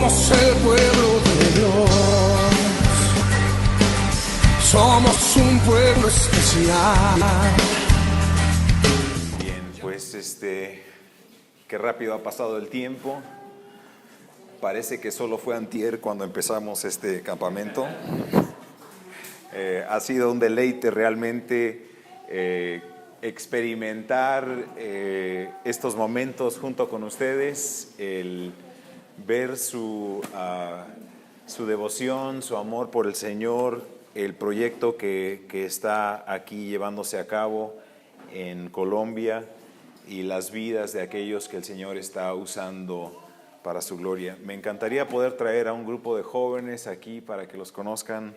Somos el pueblo de Dios, somos un pueblo especial. Bien, pues qué rápido ha pasado el tiempo. Parece que solo fue antier cuando empezamos este campamento. Ha sido un deleite realmente experimentar estos momentos junto con ustedes, el ver su devoción, su amor por el Señor, el proyecto que está aquí llevándose a cabo en Colombia y las vidas de aquellos que el Señor está usando para su gloria. Me encantaría poder traer a un grupo de jóvenes aquí para que los conozcan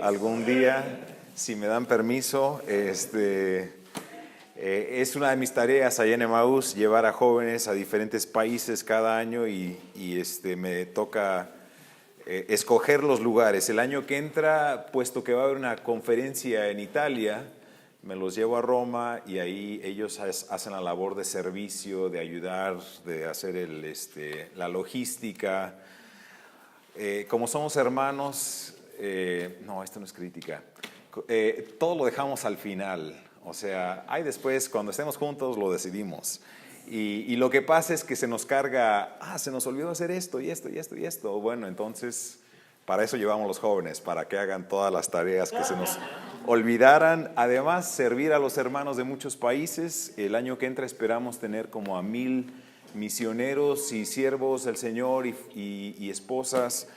algún día, si me dan permiso. Es una de mis tareas allá en Emaús, llevar a jóvenes a diferentes países cada año y me toca escoger los lugares. El año que entra, puesto que va a haber una conferencia en Italia, me los llevo a Roma y ahí ellos hacen la labor de servicio, de ayudar, de hacer la logística. Como somos hermanos, no, esto no es crítica, todo lo dejamos al final. O sea, ahí después, cuando estemos juntos, lo decidimos. Y lo que pasa es que se nos carga, se nos olvidó hacer esto y esto y esto y esto. Bueno, entonces, para eso llevamos los jóvenes, para que hagan todas las tareas que se nos olvidaran. Además, servir a los hermanos de muchos países. El año que entra esperamos tener como a 1000 misioneros y siervos del Señor y esposas,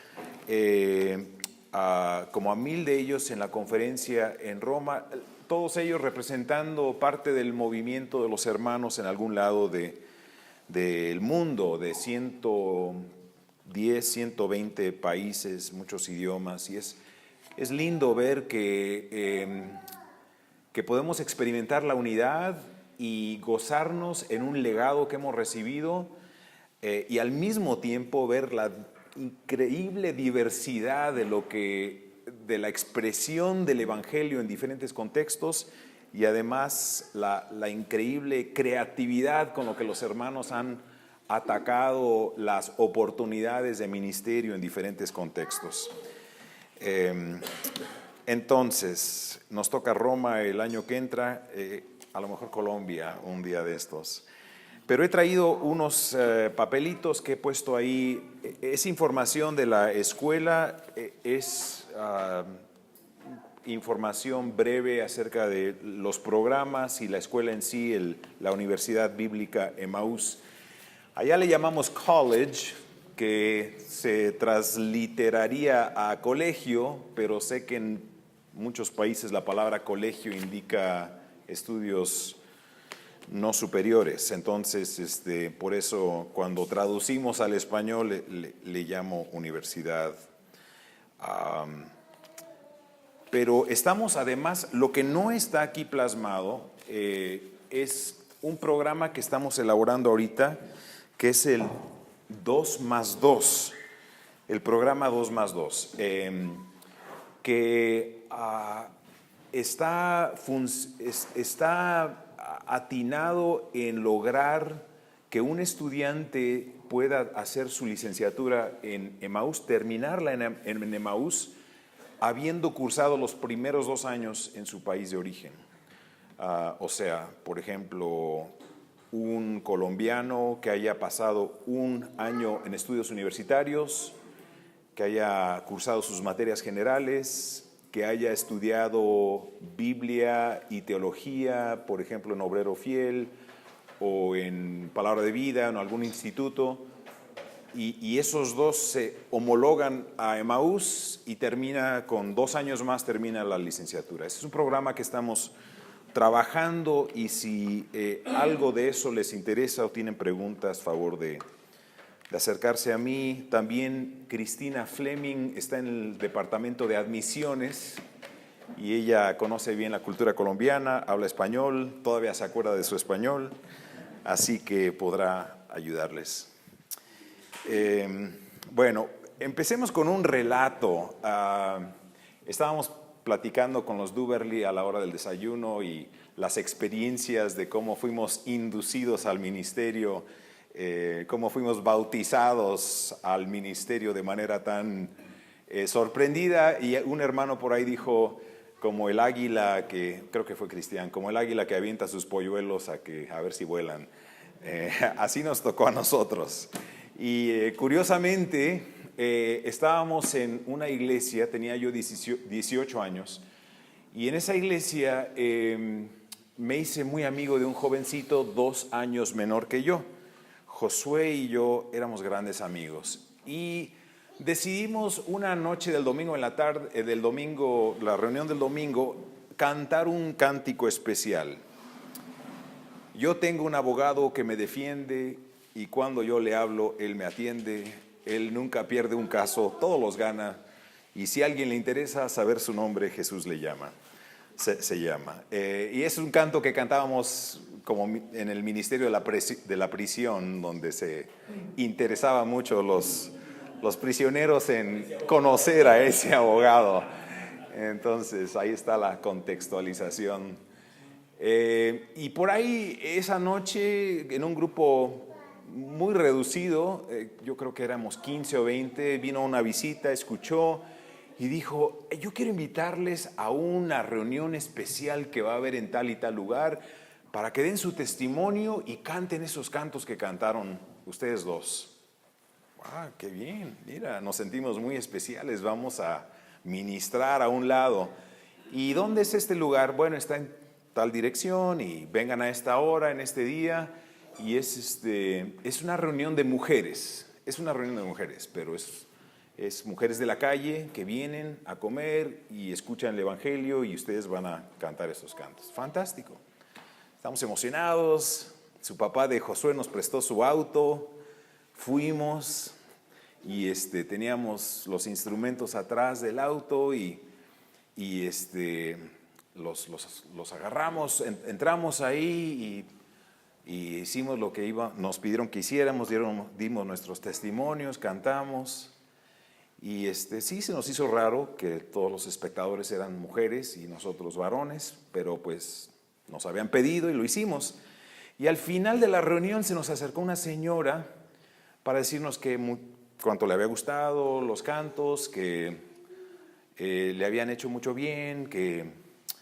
como a 1000 de ellos en la conferencia en Roma. Todos ellos representando parte del movimiento de los hermanos en algún lado del mundo, de 110, 120 países, muchos idiomas. Y es lindo ver que podemos experimentar la unidad y gozarnos en un legado que hemos recibido, y al mismo tiempo ver la increíble diversidad de la expresión del Evangelio en diferentes contextos, y además la increíble creatividad con lo que los hermanos han atacado las oportunidades de ministerio en diferentes contextos. Entonces, nos toca Roma el año que entra, a lo mejor Colombia un día de estos. Pero he traído unos papelitos que he puesto ahí. Es información de la escuela, es información breve acerca de los programas y la escuela en sí, la Universidad Bíblica Emaús. Allá le llamamos college, que se transliteraría a colegio, pero sé que en muchos países la palabra colegio indica estudios no superiores. Entonces, por eso cuando traducimos al español le llamo universidad. Pero estamos además, lo que no está aquí plasmado es un programa que estamos elaborando ahorita, que es el 2+2, el programa 2+2, que está atinado en lograr que un estudiante pueda hacer su licenciatura en Emaús, terminarla en Emaús, habiendo cursado los primeros 2 años en su país de origen. O sea, por ejemplo, un colombiano que haya pasado 1 año en estudios universitarios, que haya cursado sus materias generales, que haya estudiado Biblia y teología, por ejemplo, en Obrero Fiel o en Palabra de Vida, en algún instituto, y esos 2 se homologan a Emaús y termina con 2 años más, termina la licenciatura. Este es un programa que estamos trabajando, y si algo de eso les interesa o tienen preguntas, favor de acercarse a mí. También Cristina Fleming está en el departamento de admisiones y ella conoce bien la cultura colombiana, habla español, todavía se acuerda de su español, así que podrá ayudarles. Bueno, empecemos con un relato. Estábamos platicando con los Duberly a la hora del desayuno y las experiencias de cómo fuimos inducidos al ministerio cómo fuimos bautizados al ministerio de manera tan sorprendida. Y un hermano por ahí dijo, como el águila que, creo que fue Cristian, como el águila que avienta sus polluelos a ver si vuelan. Así nos tocó a nosotros. Y curiosamente, estábamos en una iglesia, tenía yo 18 años, y en esa iglesia me hice muy amigo de un jovencito 2 años menor que yo. Josué y yo éramos grandes amigos. Y decidimos una noche del domingo en la tarde, la reunión del domingo, cantar un cántico especial. Yo tengo un abogado que me defiende y cuando yo le hablo, él me atiende. Él nunca pierde un caso, todos los gana. Y si a alguien le interesa saber su nombre, Jesús le llama. Se llama. Y es un canto que cantábamos como en el ministerio de la prisión, donde se interesaba mucho los prisioneros en conocer a ese abogado. Entonces, ahí está la contextualización. Y por ahí, esa noche, en un grupo muy reducido, yo creo que éramos 15 o 20, vino una visita, escuchó y dijo, yo quiero invitarles a una reunión especial que va a haber en tal y tal lugar para que den su testimonio y canten esos cantos que cantaron ustedes dos. ¡Wow! ¡Qué bien! Mira, nos sentimos muy especiales, vamos a ministrar a un lado. ¿Y dónde es este lugar? Bueno, está en tal dirección y vengan a esta hora, en este día. Y es una reunión de mujeres, pero es mujeres de la calle que vienen a comer y escuchan el evangelio y ustedes van a cantar esos cantos. Fantástico. Estamos emocionados. Su papá de Josué nos prestó su auto. Fuimos y teníamos los instrumentos atrás del auto y los agarramos, entramos ahí y hicimos lo que nos pidieron que hiciéramos, dimos nuestros testimonios, cantamos. Y sí se nos hizo raro que todos los espectadores eran mujeres y nosotros varones, pero pues nos habían pedido y lo hicimos. Y al final de la reunión se nos acercó una señora para decirnos que cuánto le había gustado los cantos, que le habían hecho mucho bien, que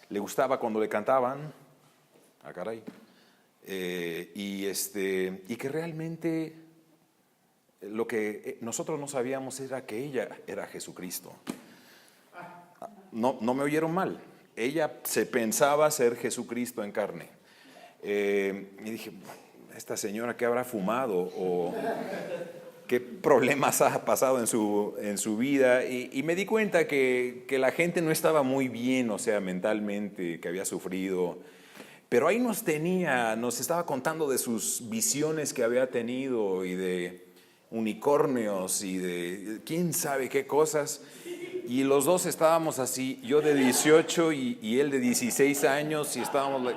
le gustaba cuando le cantaban. Ah, caray. Y que realmente lo que nosotros no sabíamos era que ella era Jesucristo. No me oyeron mal. Ella se pensaba ser Jesucristo en carne. Y dije, esta señora, ¿qué habrá fumado? ¿O qué problemas ha pasado en su vida? Y me di cuenta que la gente no estaba muy bien, o sea, mentalmente, que había sufrido. Pero ahí nos estaba contando de sus visiones que había tenido y de unicornios y de quién sabe qué cosas. Y los dos estábamos así, yo de 18 y él de 16 años, y estábamos...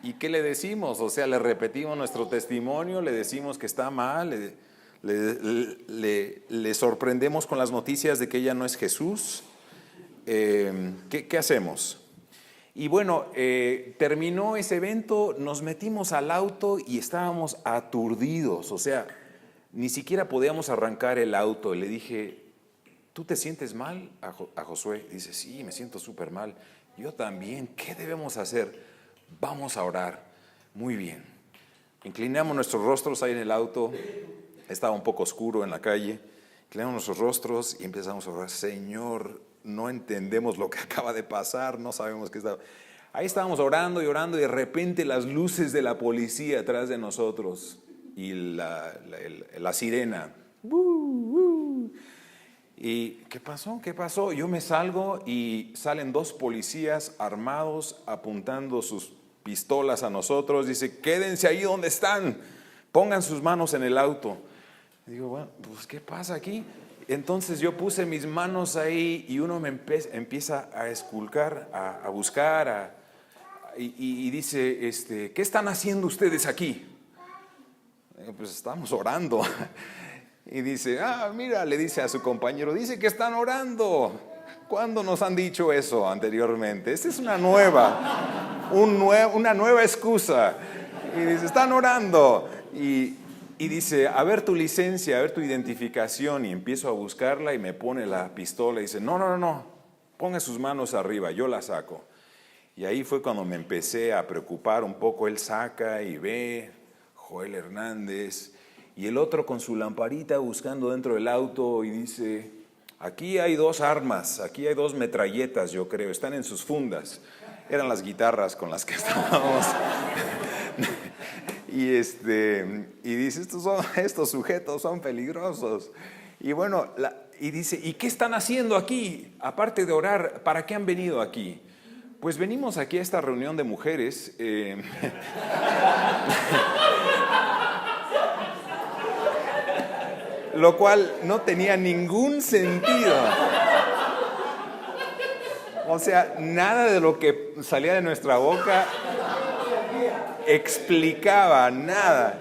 ¿Y qué le decimos? O sea, le repetimos nuestro testimonio, le decimos que está mal, le sorprendemos con las noticias de que ella no es Jesús. ¿Qué hacemos? Y bueno, terminó ese evento, nos metimos al auto y estábamos aturdidos, o sea, ni siquiera podíamos arrancar el auto. Le dije, ¿tú te sientes mal? A Josué. Dice, sí, me siento súper mal. Yo también. ¿Qué debemos hacer? Vamos a orar. Muy bien. Inclinamos nuestros rostros ahí en el auto. Estaba un poco oscuro en la calle. Inclinamos nuestros rostros y empezamos a orar. Señor, no entendemos lo que acaba de pasar, no sabemos qué está. Ahí estábamos orando y orando y de repente las luces de la policía atrás de nosotros y la sirena. ¿Y qué pasó? ¿Qué pasó? Yo me salgo y salen 2 policías armados apuntando sus pistolas a nosotros. Dice, quédense ahí donde están, pongan sus manos en el auto. Y digo, bueno, pues ¿qué pasa aquí? Entonces yo puse mis manos ahí y uno me empieza a esculcar, a buscar, y dice, ¿qué están haciendo ustedes aquí? Pues estamos orando. Y dice, mira, le dice a su compañero, dice que están orando. ¿Cuándo nos han dicho eso anteriormente? Esta es una nueva excusa. Y dice, están orando. Y Y dice, a ver tu licencia, a ver tu identificación. Y empiezo a buscarla y me pone la pistola y dice, no, ponga sus manos arriba, yo la saco. Y ahí fue cuando me empecé a preocupar un poco. Él saca y ve, Joel Hernández, y el otro con su lamparita buscando dentro del auto y dice, aquí hay 2 armas, aquí hay 2 metralletas, yo creo, están en sus fundas. Eran las guitarras con las que estábamos. Y dice, estos sujetos son peligrosos. Y bueno, y dice, ¿y qué están haciendo aquí? Aparte de orar, ¿para qué han venido aquí? Pues venimos aquí a esta reunión de mujeres. Lo cual no tenía ningún sentido. O sea, nada de lo que salía de nuestra boca explicaba nada.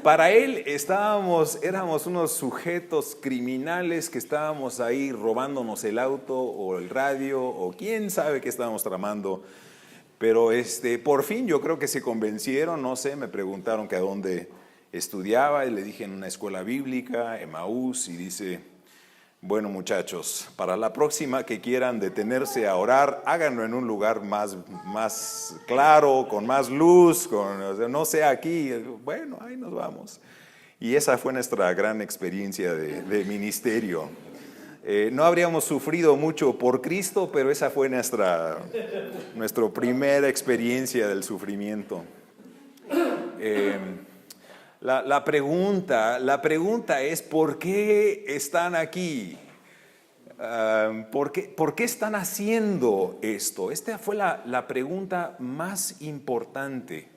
Para él éramos unos sujetos criminales que estábamos ahí robándonos el auto o el radio o quién sabe qué estábamos tramando. Pero por fin yo creo que se convencieron, no sé, me preguntaron que a dónde estudiaba y le dije en una escuela bíblica, Emaús, y dice, bueno muchachos, para la próxima que quieran detenerse a orar, háganlo en un lugar más claro, con más luz, no sea aquí. Bueno, ahí nos vamos. Y esa fue nuestra gran experiencia de ministerio. No habríamos sufrido mucho por Cristo, pero esa fue nuestra primera experiencia del sufrimiento. La pregunta es, ¿por qué están aquí? ¿Por qué están haciendo esto? Esta fue la pregunta más importante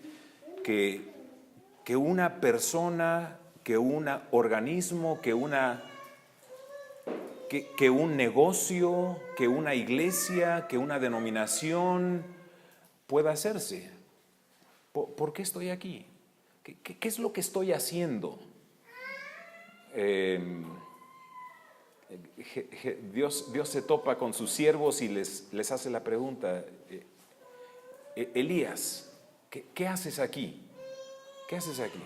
que una persona, que un organismo, que un negocio, que una iglesia, que una denominación pueda hacerse. ¿Por qué estoy aquí? ¿Qué es lo que estoy haciendo? Dios se topa con sus siervos y les hace la pregunta, Elías, ¿qué haces aquí? ¿Qué haces aquí?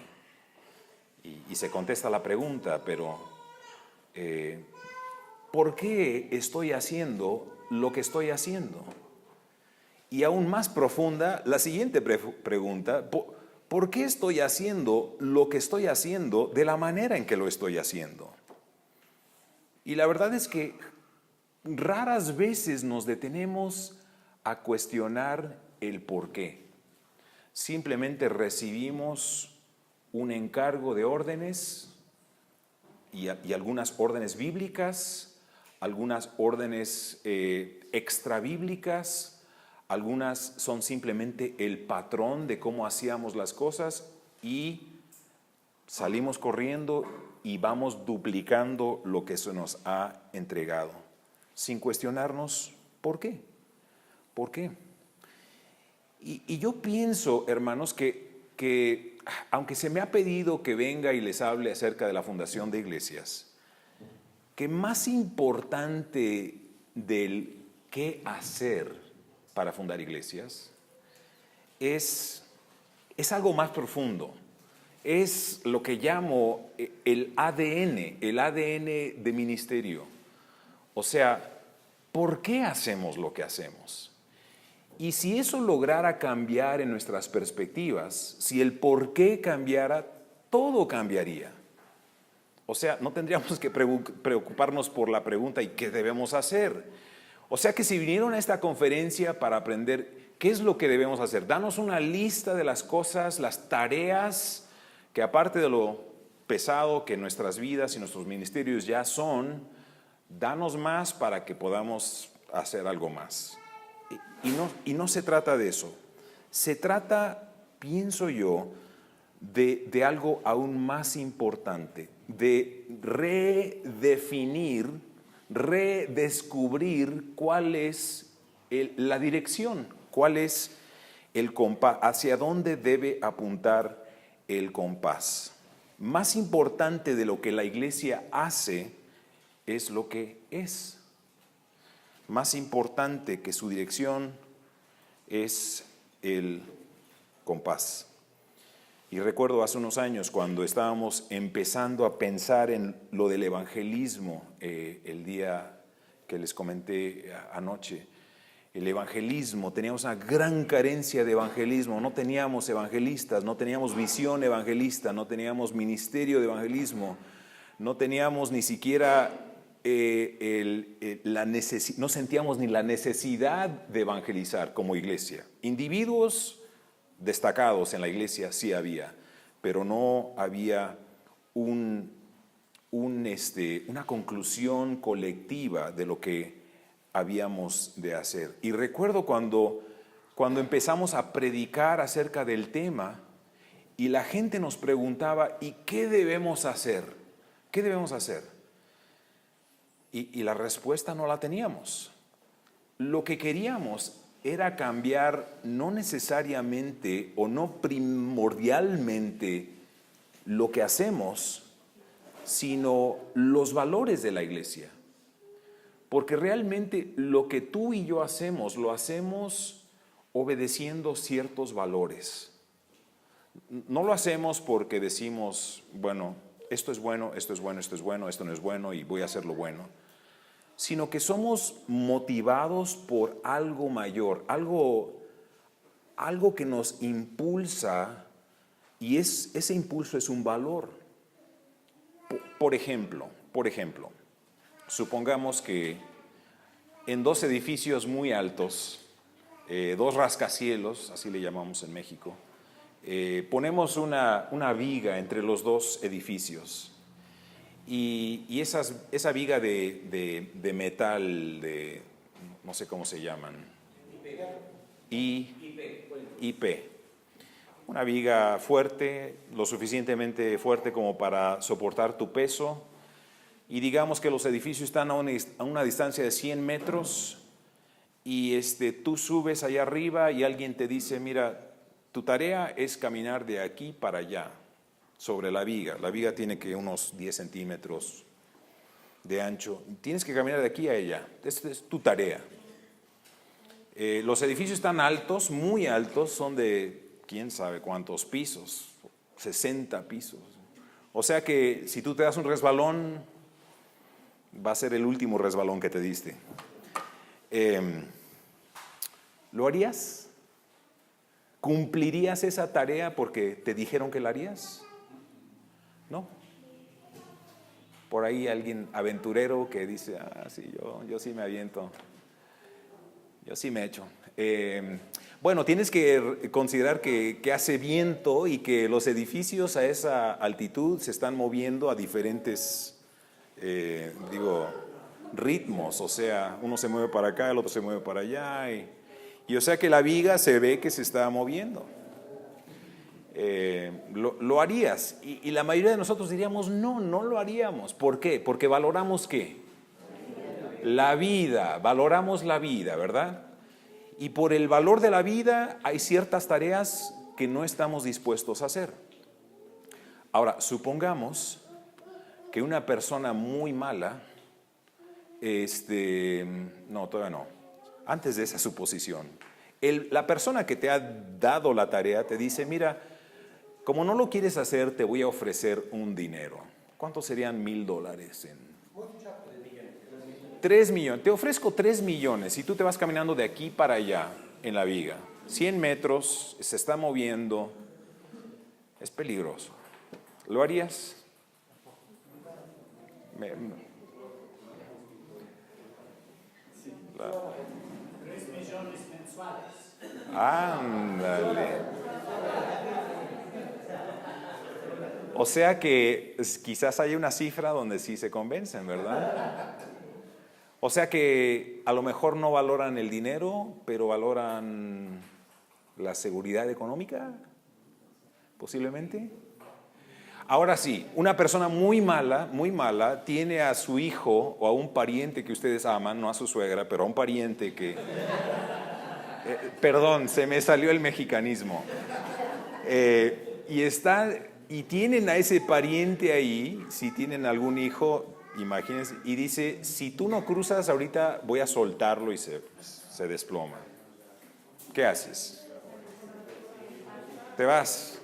Y se contesta la pregunta, pero ¿por qué estoy haciendo lo que estoy haciendo? Y aún más profunda, la siguiente pregunta, ¿por qué estoy haciendo lo que estoy haciendo de la manera en que lo estoy haciendo? Y la verdad es que raras veces nos detenemos a cuestionar el por qué. Simplemente recibimos un encargo de órdenes y algunas órdenes bíblicas, algunas órdenes extrabíblicas, algunas son simplemente el patrón de cómo hacíamos las cosas y salimos corriendo y vamos duplicando lo que se nos ha entregado, sin cuestionarnos por qué. ¿Por qué? Y yo pienso, hermanos, que aunque se me ha pedido que venga y les hable acerca de la fundación de iglesias, que más importante del qué hacer para fundar iglesias es algo más profundo. Es lo que llamo el ADN de ministerio. O sea, ¿por qué hacemos lo que hacemos? Y si eso lograra cambiar en nuestras perspectivas, si el por qué cambiara, todo cambiaría. O sea, no tendríamos que preocuparnos por la pregunta ¿y qué debemos hacer? O sea que si vinieron a esta conferencia para aprender qué es lo que debemos hacer, danos una lista de las cosas, las tareas que aparte de lo pesado que nuestras vidas y nuestros ministerios ya son, danos más para que podamos hacer algo más. Y no se trata de eso. Se trata, pienso yo, de algo aún más importante, de redefinir, redescubrir cuál es la dirección, cuál es el compás, hacia dónde debe apuntar el compás. Más importante de lo que la iglesia hace es lo que es. Más importante que su dirección es el compás. Y recuerdo hace unos años cuando estábamos empezando a pensar en lo del evangelismo, el día que les comenté anoche. El evangelismo, teníamos una gran carencia de evangelismo, no teníamos evangelistas, no teníamos visión evangelista, no teníamos ministerio de evangelismo, no teníamos ni siquiera no sentíamos ni la necesidad de evangelizar como iglesia. Individuos destacados en la iglesia sí había, pero no había una conclusión colectiva de lo que habíamos de hacer. Y recuerdo cuando empezamos a predicar acerca del tema y la gente nos preguntaba, ¿y qué debemos hacer? ¿Qué debemos hacer? Y la respuesta no la teníamos. Lo que queríamos era cambiar no necesariamente o no primordialmente lo que hacemos, sino los valores de la iglesia. Porque realmente lo que tú y yo hacemos, lo hacemos obedeciendo ciertos valores. No lo hacemos porque decimos, bueno, esto es bueno, esto es bueno, esto es bueno, esto no es bueno y voy a hacer lo bueno. Sino que somos motivados por algo mayor, algo que nos impulsa, y ese impulso es un valor. Por ejemplo, supongamos que en dos edificios muy altos, dos rascacielos, así le llamamos en México, ponemos una viga entre los dos edificios. Y esa viga de metal, no sé cómo se llaman, IP. Una viga fuerte, lo suficientemente fuerte como para soportar tu peso. Y digamos que los edificios están a una distancia de 100 metros y tú subes allá arriba y alguien te dice, mira, tu tarea es caminar de aquí para allá. Sobre la viga. La viga tiene que unos 10 centímetros de ancho. Tienes que caminar de aquí a allá. Esta es tu tarea. Los edificios están altos, muy altos, son de quién sabe cuántos pisos, 60 pisos. O sea que si tú te das un resbalón, va a ser el último resbalón que te diste. ¿Lo harías? ¿Cumplirías esa tarea porque te dijeron que la harías? No. Por ahí alguien aventurero que dice, sí, yo sí me aviento, yo sí me echo. Bueno, tienes que considerar que hace viento y que los edificios a esa altitud se están moviendo a diferentes, ritmos. O sea, uno se mueve para acá, el otro se mueve para allá. Y o sea que la viga se ve que se está moviendo. Lo harías, y la mayoría de nosotros diríamos no lo haríamos. ¿Por qué? Porque valoramos ¿qué? La vida, valoramos la vida, ¿verdad? Y por el valor de la vida hay ciertas tareas que no estamos dispuestos a hacer. Ahora, supongamos que una persona muy mala, no, todavía no, antes de esa suposición, la persona que te ha dado la tarea te dice, mira, como no lo quieres hacer, te voy a ofrecer un dinero. ¿Cuánto serían $1,000 3 millones. Te ofrezco 3 millones y tú te vas caminando de aquí para allá en la viga. 100 metros, se está moviendo. Es peligroso. ¿Lo harías? 3 millones mensuales. Ándale. O sea que quizás haya una cifra donde sí se convencen, ¿verdad? O sea que a lo mejor no valoran el dinero, pero valoran la seguridad económica, posiblemente. Ahora sí, una persona muy mala, tiene a su hijo o a un pariente que ustedes aman, no a su suegra, pero a un pariente que... perdón, se me salió el mexicanismo. Y tienen a ese pariente ahí, si tienen algún hijo, imagínense, y dice, si tú no cruzas ahorita voy a soltarlo y se desploma. ¿Qué haces? Te vas.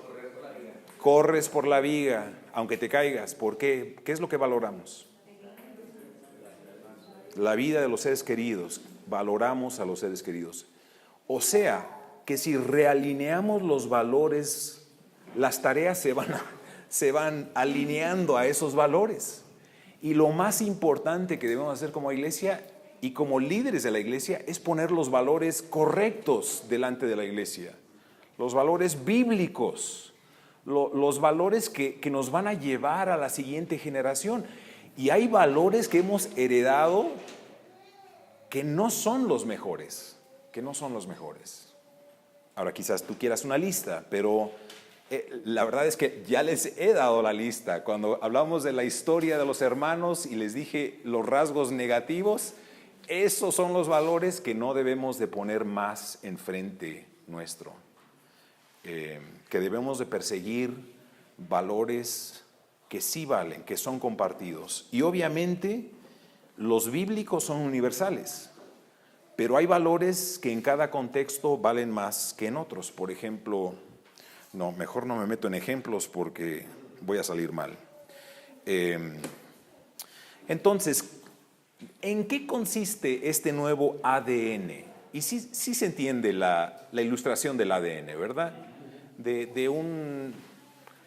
corres por la viga, aunque te caigas. ¿Por qué? ¿Qué es lo que valoramos? La vida de los seres queridos. Valoramos a los seres queridos. O sea, que si realineamos los valores, las tareas se van alineando a esos valores. Y lo más importante que debemos hacer como iglesia y como líderes de la iglesia es poner los valores correctos delante de la iglesia. Los valores bíblicos, los valores que nos van a llevar a la siguiente generación. Y hay valores que hemos heredado que no son los mejores, Ahora quizás tú quieras una lista, pero la verdad es que ya les he dado la lista. Cuando hablamos de la historia de los hermanos y les dije los rasgos negativos, esos son los valores que no debemos de poner más enfrente nuestro. Que debemos de perseguir valores que sí valen, que son compartidos. Y obviamente los bíblicos son universales, pero hay valores que en cada contexto valen más que en otros. Por ejemplo, no, mejor no me meto en ejemplos porque voy a salir mal. Entonces, ¿en qué consiste este nuevo ADN? Y sí se entiende la ilustración del ADN, ¿verdad? De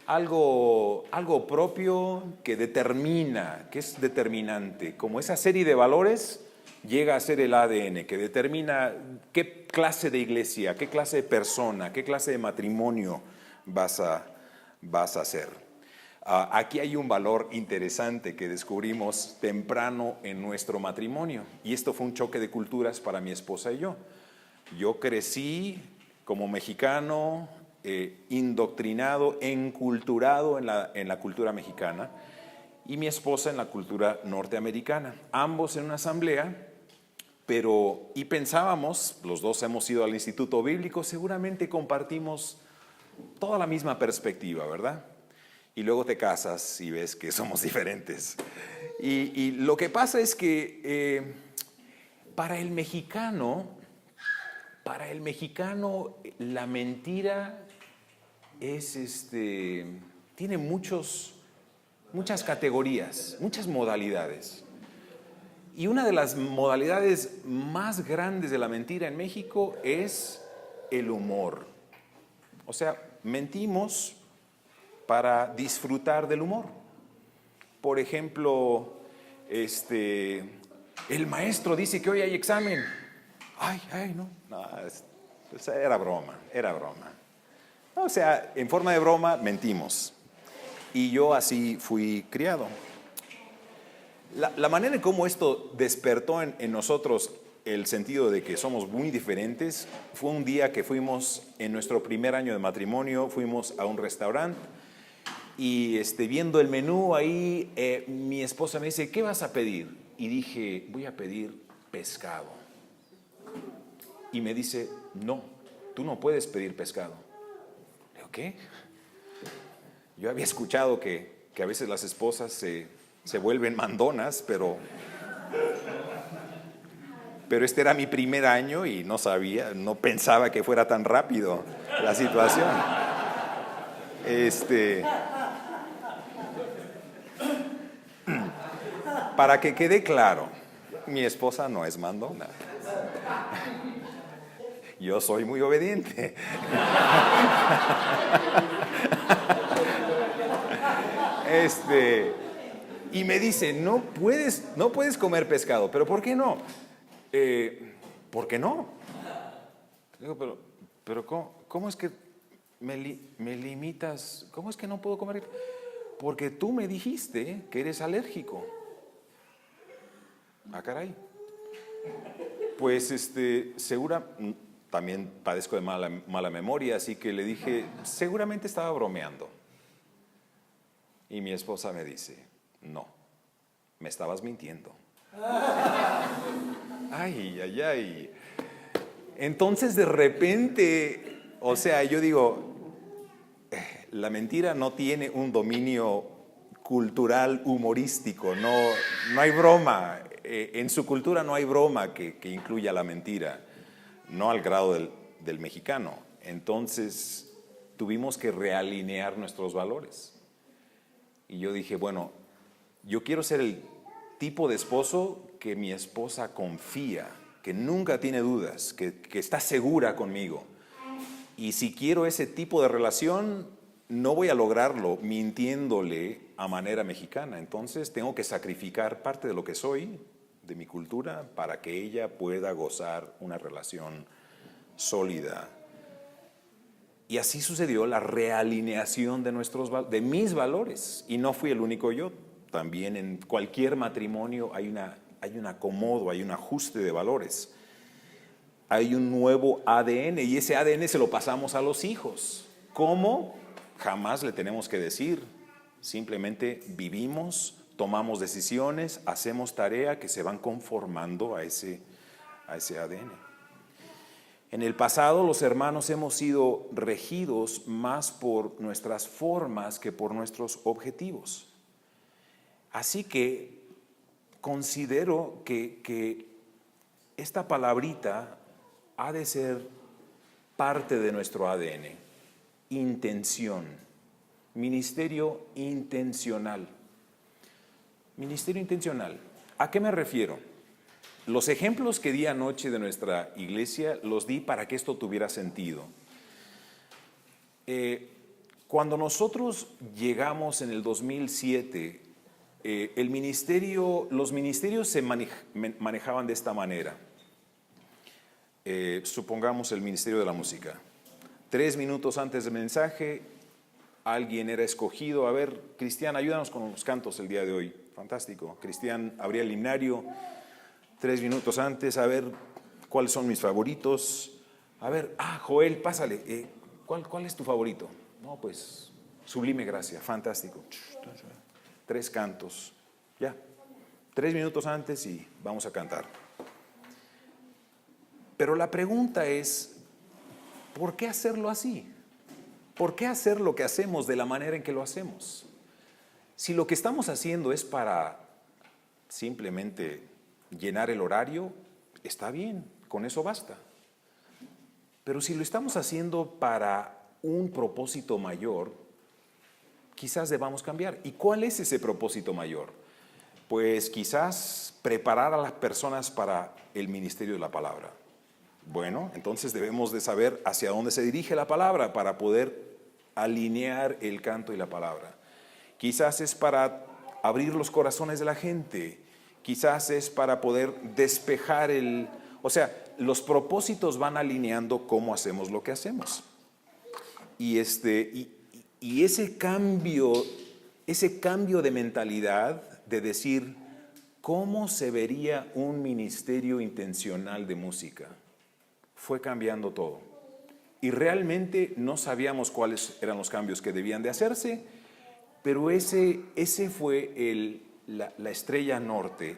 algo propio que determina, que es determinante. Como esa serie de valores llega a ser el ADN, que determina qué clase de iglesia, qué clase de persona, qué clase de matrimonio vas a hacer. Aquí hay un valor interesante que descubrimos temprano en nuestro matrimonio, y esto fue un choque de culturas para mi esposa y yo. Yo crecí como mexicano, indoctrinado, enculturado en la cultura mexicana, y mi esposa en la cultura norteamericana, ambos en una asamblea, y pensábamos, los dos hemos ido al Instituto Bíblico, seguramente compartimos toda la misma perspectiva, ¿verdad? Y luego te casas y ves que somos diferentes. Y lo que pasa es que para el mexicano la mentira tiene muchas categorías, muchas modalidades. Y una de las modalidades más grandes de la mentira en México es el humor. O sea, mentimos para disfrutar del humor. Por ejemplo, el maestro dice que hoy hay examen. No, era broma. O sea, en forma de broma mentimos. Y yo así fui criado. La manera en cómo esto despertó en nosotros el sentido de que somos muy diferentes fue un día que fuimos, en nuestro primer año de matrimonio, fuimos a un restaurante y viendo el menú ahí, mi esposa me dice, ¿qué vas a pedir? Y dije, voy a pedir pescado. Y me dice, no, tú no puedes pedir pescado. Le digo, ¿qué? Yo había escuchado que a veces las esposas se vuelven mandonas, pero este era mi primer año y no pensaba que fuera tan rápido la situación. Para que quede claro, mi esposa no es mandona. Yo soy muy obediente. Y me dice, no puedes comer pescado. ¿Pero por qué no? ¿Por qué no? Digo, pero ¿cómo es que me limitas? ¿Cómo es que no puedo comer? Porque tú me dijiste que eres alérgico. Ah, caray. Pues también padezco de mala memoria, así que le dije, seguramente estaba bromeando. Y mi esposa me dice, no, me estabas mintiendo. Ay. Entonces de repente, o sea, yo digo, la mentira no tiene un dominio cultural humorístico, no hay broma. En su cultura no hay broma que incluya la mentira, no al grado del mexicano. Entonces tuvimos que realinear nuestros valores. Y yo dije, bueno, yo quiero ser el tipo de esposo que mi esposa confía, que nunca tiene dudas, que está segura conmigo. Y si quiero ese tipo de relación, no voy a lograrlo mintiéndole a manera mexicana. Entonces tengo que sacrificar parte de lo que soy, de mi cultura, para que ella pueda gozar una relación sólida. Y así sucedió la realineación de mis valores. Y no fui el único yo. También en cualquier matrimonio hay un acomodo, hay un ajuste de valores. Hay un nuevo ADN y ese ADN se lo pasamos a los hijos. ¿Cómo? Jamás le tenemos que decir. Simplemente vivimos, tomamos decisiones, hacemos tarea que se van conformando a ese ADN. En el pasado los hermanos hemos sido regidos más por nuestras formas que por nuestros objetivos. Así que considero que esta palabrita ha de ser parte de nuestro ADN. Intención. Ministerio intencional. Ministerio intencional. ¿A qué me refiero? Los ejemplos que di anoche de nuestra iglesia los di para que esto tuviera sentido. Cuando nosotros llegamos en el 2007, los ministerios se manejaban de esta manera. Supongamos el Ministerio de la Música. 3 minutos antes del mensaje, alguien era escogido. A ver, Cristian, ayúdanos con los cantos el día de hoy. Fantástico. Cristian abría el himnario 3 minutos antes, a ver cuáles son mis favoritos. A ver, Joel, pásale. ¿Cuál es tu favorito? No, pues, Sublime Gracia, fantástico. 3 cantos, ya. 3 minutos antes y vamos a cantar. Pero la pregunta es, ¿por qué hacerlo así? ¿Por qué hacer lo que hacemos de la manera en que lo hacemos? Si lo que estamos haciendo es para simplemente llenar el horario, está bien, con eso basta. Pero si lo estamos haciendo para un propósito mayor, quizás debamos cambiar. ¿Y cuál es ese propósito mayor? Pues quizás preparar a las personas para el ministerio de la palabra. Bueno, entonces debemos de saber hacia dónde se dirige la palabra para poder alinear el canto y la palabra. Quizás es para abrir los corazones de la gente. Quizás es para poder despejar los propósitos van alineando cómo hacemos lo que hacemos. Y ese cambio de mentalidad de decir, ¿cómo se vería un ministerio intencional de música? Fue cambiando todo. Y realmente no sabíamos cuáles eran los cambios que debían de hacerse, pero ese fue la estrella norte,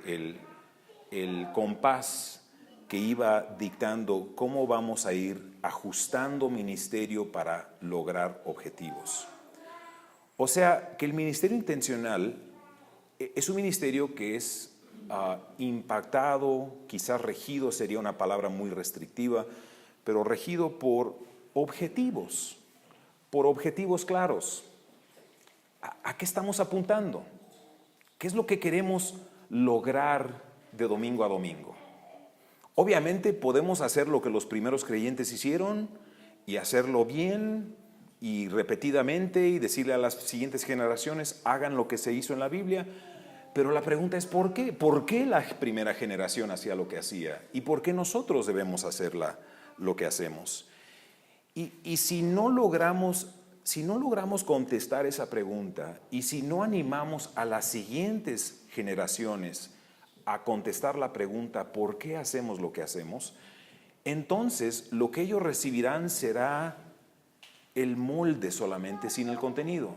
el compás que iba dictando cómo vamos a ir ajustando ministerio para lograr objetivos. O sea, que el ministerio intencional es un ministerio que es impactado, quizás regido, sería una palabra muy restrictiva, pero regido por objetivos claros. ¿A qué estamos apuntando? ¿Qué es lo que queremos lograr de domingo a domingo? Obviamente podemos hacer lo que los primeros creyentes hicieron y hacerlo bien y repetidamente y decirle a las siguientes generaciones, hagan lo que se hizo en la Biblia. Pero la pregunta es, ¿por qué? ¿Por qué la primera generación hacía lo que hacía? ¿Y por qué nosotros debemos hacer lo que hacemos? Y si no logramos contestar esa pregunta y si no animamos a las siguientes generaciones a contestar la pregunta ¿por qué hacemos lo que hacemos? Entonces lo que ellos recibirán será el molde solamente sin el contenido,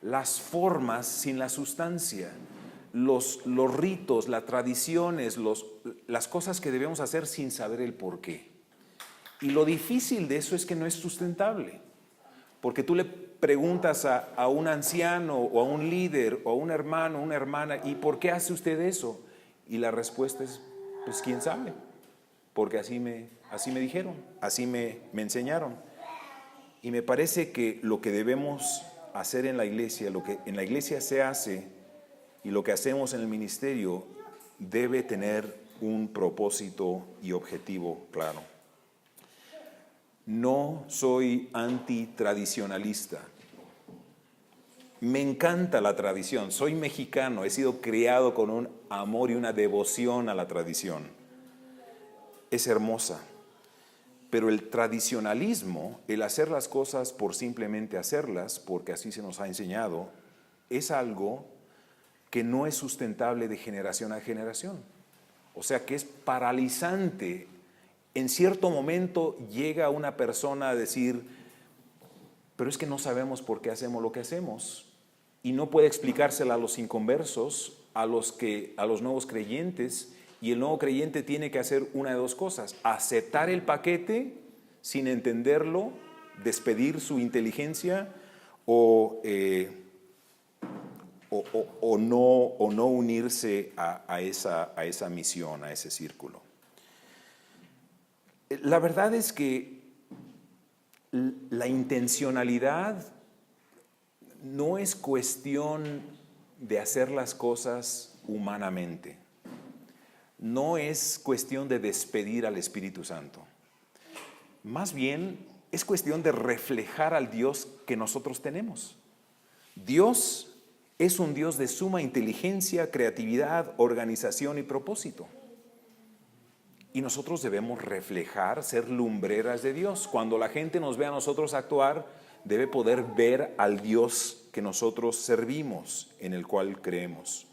las formas sin la sustancia, los ritos, las tradiciones, las cosas que debemos hacer sin saber el por qué. Y lo difícil de eso es que no es sustentable. Porque tú le preguntas a un anciano o a un líder o a un hermano o una hermana, ¿y por qué hace usted eso? Y la respuesta es, pues quién sabe, porque así me dijeron, así me enseñaron. Y me parece que lo que debemos hacer en la iglesia, lo que en la iglesia se hace y lo que hacemos en el ministerio debe tener un propósito y objetivo claro. No soy antitradicionalista. Me encanta la tradición. Soy mexicano, he sido criado con un amor y una devoción a la tradición. Es hermosa. Pero el tradicionalismo, el hacer las cosas por simplemente hacerlas, porque así se nos ha enseñado, es algo que no es sustentable de generación a generación. O sea que es paralizante. En cierto momento llega una persona a decir, pero es que no sabemos por qué hacemos lo que hacemos. Y no puede explicársela a los inconversos, a los nuevos creyentes, y el nuevo creyente tiene que hacer una de dos cosas: aceptar el paquete sin entenderlo, despedir su inteligencia, o no unirse a esa misión, a ese círculo. La verdad es que la intencionalidad no es cuestión de hacer las cosas humanamente. No es cuestión de despedir al Espíritu Santo. Más bien es cuestión de reflejar al Dios que nosotros tenemos. Dios es un Dios de suma inteligencia, creatividad, organización y propósito. Y nosotros debemos reflejar, ser lumbreras de Dios. Cuando la gente nos ve a nosotros actuar, debe poder ver al Dios que nosotros servimos, en el cual creemos.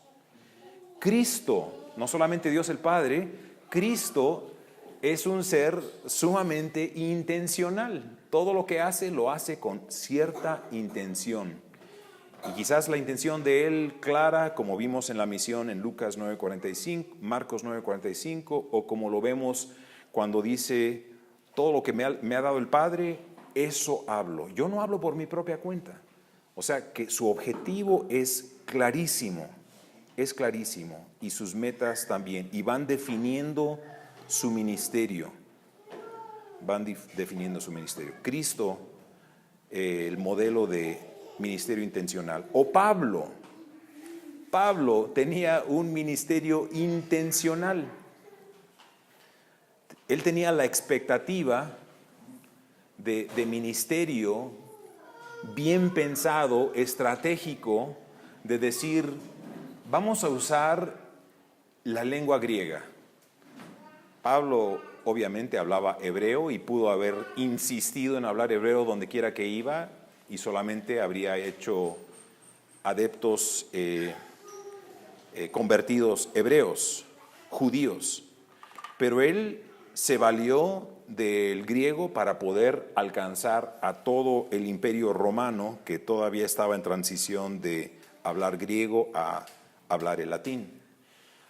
Cristo, no solamente Dios el Padre, Cristo es un ser sumamente intencional. Todo lo que hace, lo hace con cierta intención. Y quizás la intención de Él clara, como vimos en la misión en Lucas 9:45, Marcos 9:45, o como lo vemos cuando dice, todo lo que me ha dado el Padre, eso hablo. Yo no hablo por mi propia cuenta. O sea que su objetivo es clarísimo, y sus metas también, y van definiendo su ministerio. Cristo, el modelo de ministerio intencional. O Pablo tenía un ministerio intencional. Él tenía la expectativa de ministerio bien pensado, estratégico, de decir, vamos a usar la lengua griega. Pablo obviamente hablaba hebreo y pudo haber insistido en hablar hebreo donde quiera que iba, y solamente habría hecho adeptos convertidos hebreos, judíos. Pero él se valió del griego para poder alcanzar a todo el imperio romano, que todavía estaba en transición de hablar griego a hablar el latín.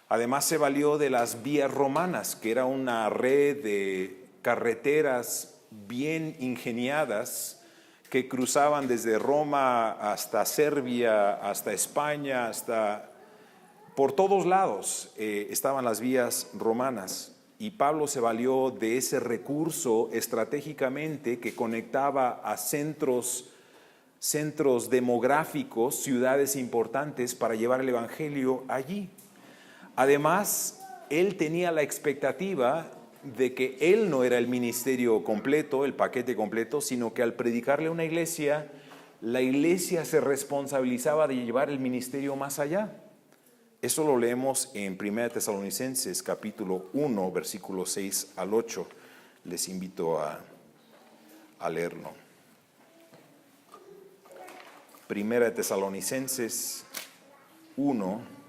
Además se valió de las vías romanas, que era una red de carreteras bien ingeniadas que cruzaban desde Roma hasta Serbia, hasta España, hasta por todos lados estaban las vías romanas. Y Pablo se valió de ese recurso estratégicamente que conectaba a centros demográficos, ciudades importantes, para llevar el evangelio allí. Además, él tenía la expectativa de que él no era el ministerio completo, el paquete completo, sino que al predicarle a una iglesia, la iglesia se responsabilizaba de llevar el ministerio más allá. Eso lo leemos en 1 Tesalonicenses capítulo 1, versículos 6 al 8. Les invito a leerlo. 1 Tesalonicenses 1,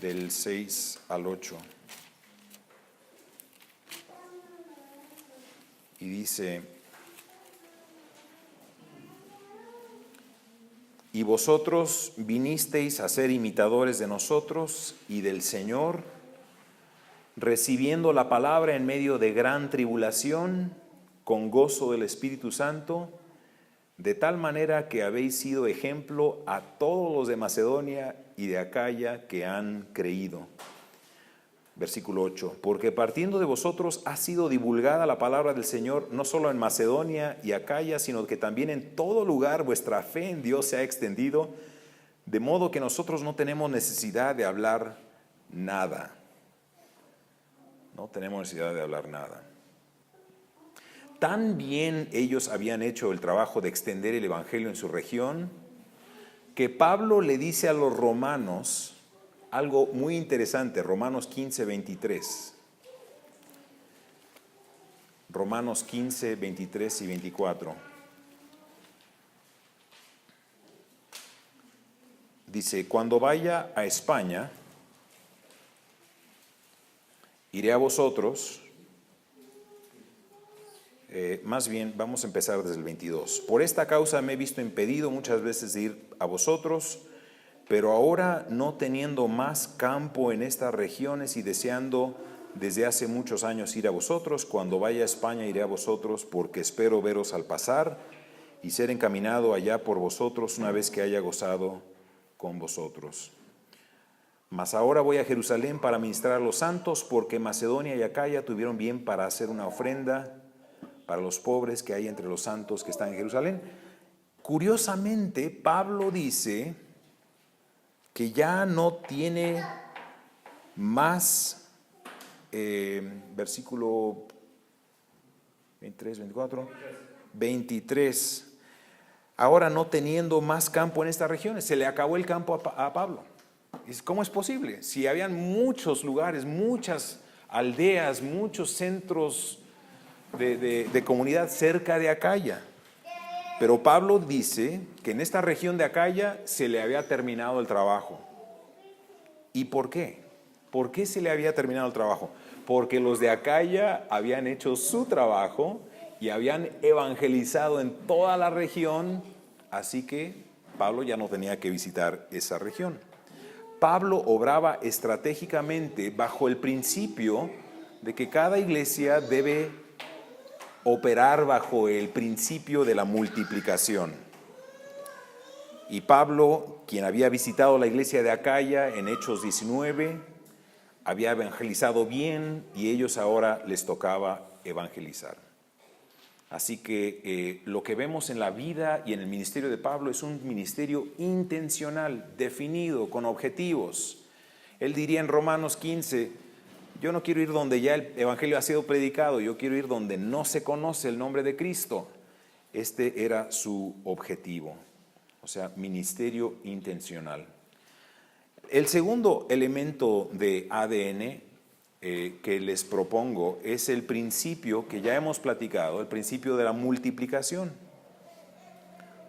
del 6 al 8. Y dice: y vosotros vinisteis a ser imitadores de nosotros y del Señor, recibiendo la palabra en medio de gran tribulación, con gozo del Espíritu Santo, de tal manera que habéis sido ejemplo a todos los de Macedonia y de Acaya que han creído. Versículo 8, porque partiendo de vosotros ha sido divulgada la palabra del Señor, no solo en Macedonia y Acaya, sino que también en todo lugar vuestra fe en Dios se ha extendido, de modo que nosotros no tenemos necesidad de hablar nada. No tenemos necesidad de hablar nada. Tan bien ellos habían hecho el trabajo de extender el evangelio en su región, que Pablo le dice a los romanos algo muy interesante, Romanos 15, 23. Romanos 15, 23 y 24. Dice, cuando vaya a España, iré a vosotros. Más bien, vamos a empezar desde el 22. Por esta causa me he visto impedido muchas veces de ir a vosotros, pero ahora no teniendo más campo en estas regiones y deseando desde hace muchos años ir a vosotros, cuando vaya a España iré a vosotros, porque espero veros al pasar y ser encaminado allá por vosotros una vez que haya gozado con vosotros. Mas ahora voy a Jerusalén para ministrar a los santos, porque Macedonia y Acaya tuvieron bien para hacer una ofrenda para los pobres que hay entre los santos que están en Jerusalén. Curiosamente, Pablo dice que ya no tiene más, versículo 23, 24, 23, ahora no teniendo más campo en estas regiones, se le acabó el campo a Pablo. ¿Cómo es posible? Si habían muchos lugares, muchas aldeas, muchos centros de comunidad cerca de Acaya. Pero Pablo dice que en esta región de Acaya se le había terminado el trabajo. ¿Y por qué? ¿Por qué se le había terminado el trabajo? Porque los de Acaya habían hecho su trabajo y habían evangelizado en toda la región, así que Pablo ya no tenía que visitar esa región. Pablo obraba estratégicamente bajo el principio de que cada iglesia debe operar bajo el principio de la multiplicación. Y Pablo, quien había visitado la iglesia de Acaya en Hechos 19, había evangelizado bien y ellos ahora les tocaba evangelizar. Así que lo que vemos en la vida y en el ministerio de Pablo es un ministerio intencional, definido, con objetivos. Él diría en Romanos 15, yo no quiero ir donde ya el evangelio ha sido predicado, yo quiero ir donde no se conoce el nombre de Cristo. Este era su objetivo, o sea, ministerio intencional. El segundo elemento de ADN que les propongo es el principio que ya hemos platicado, el principio de la multiplicación.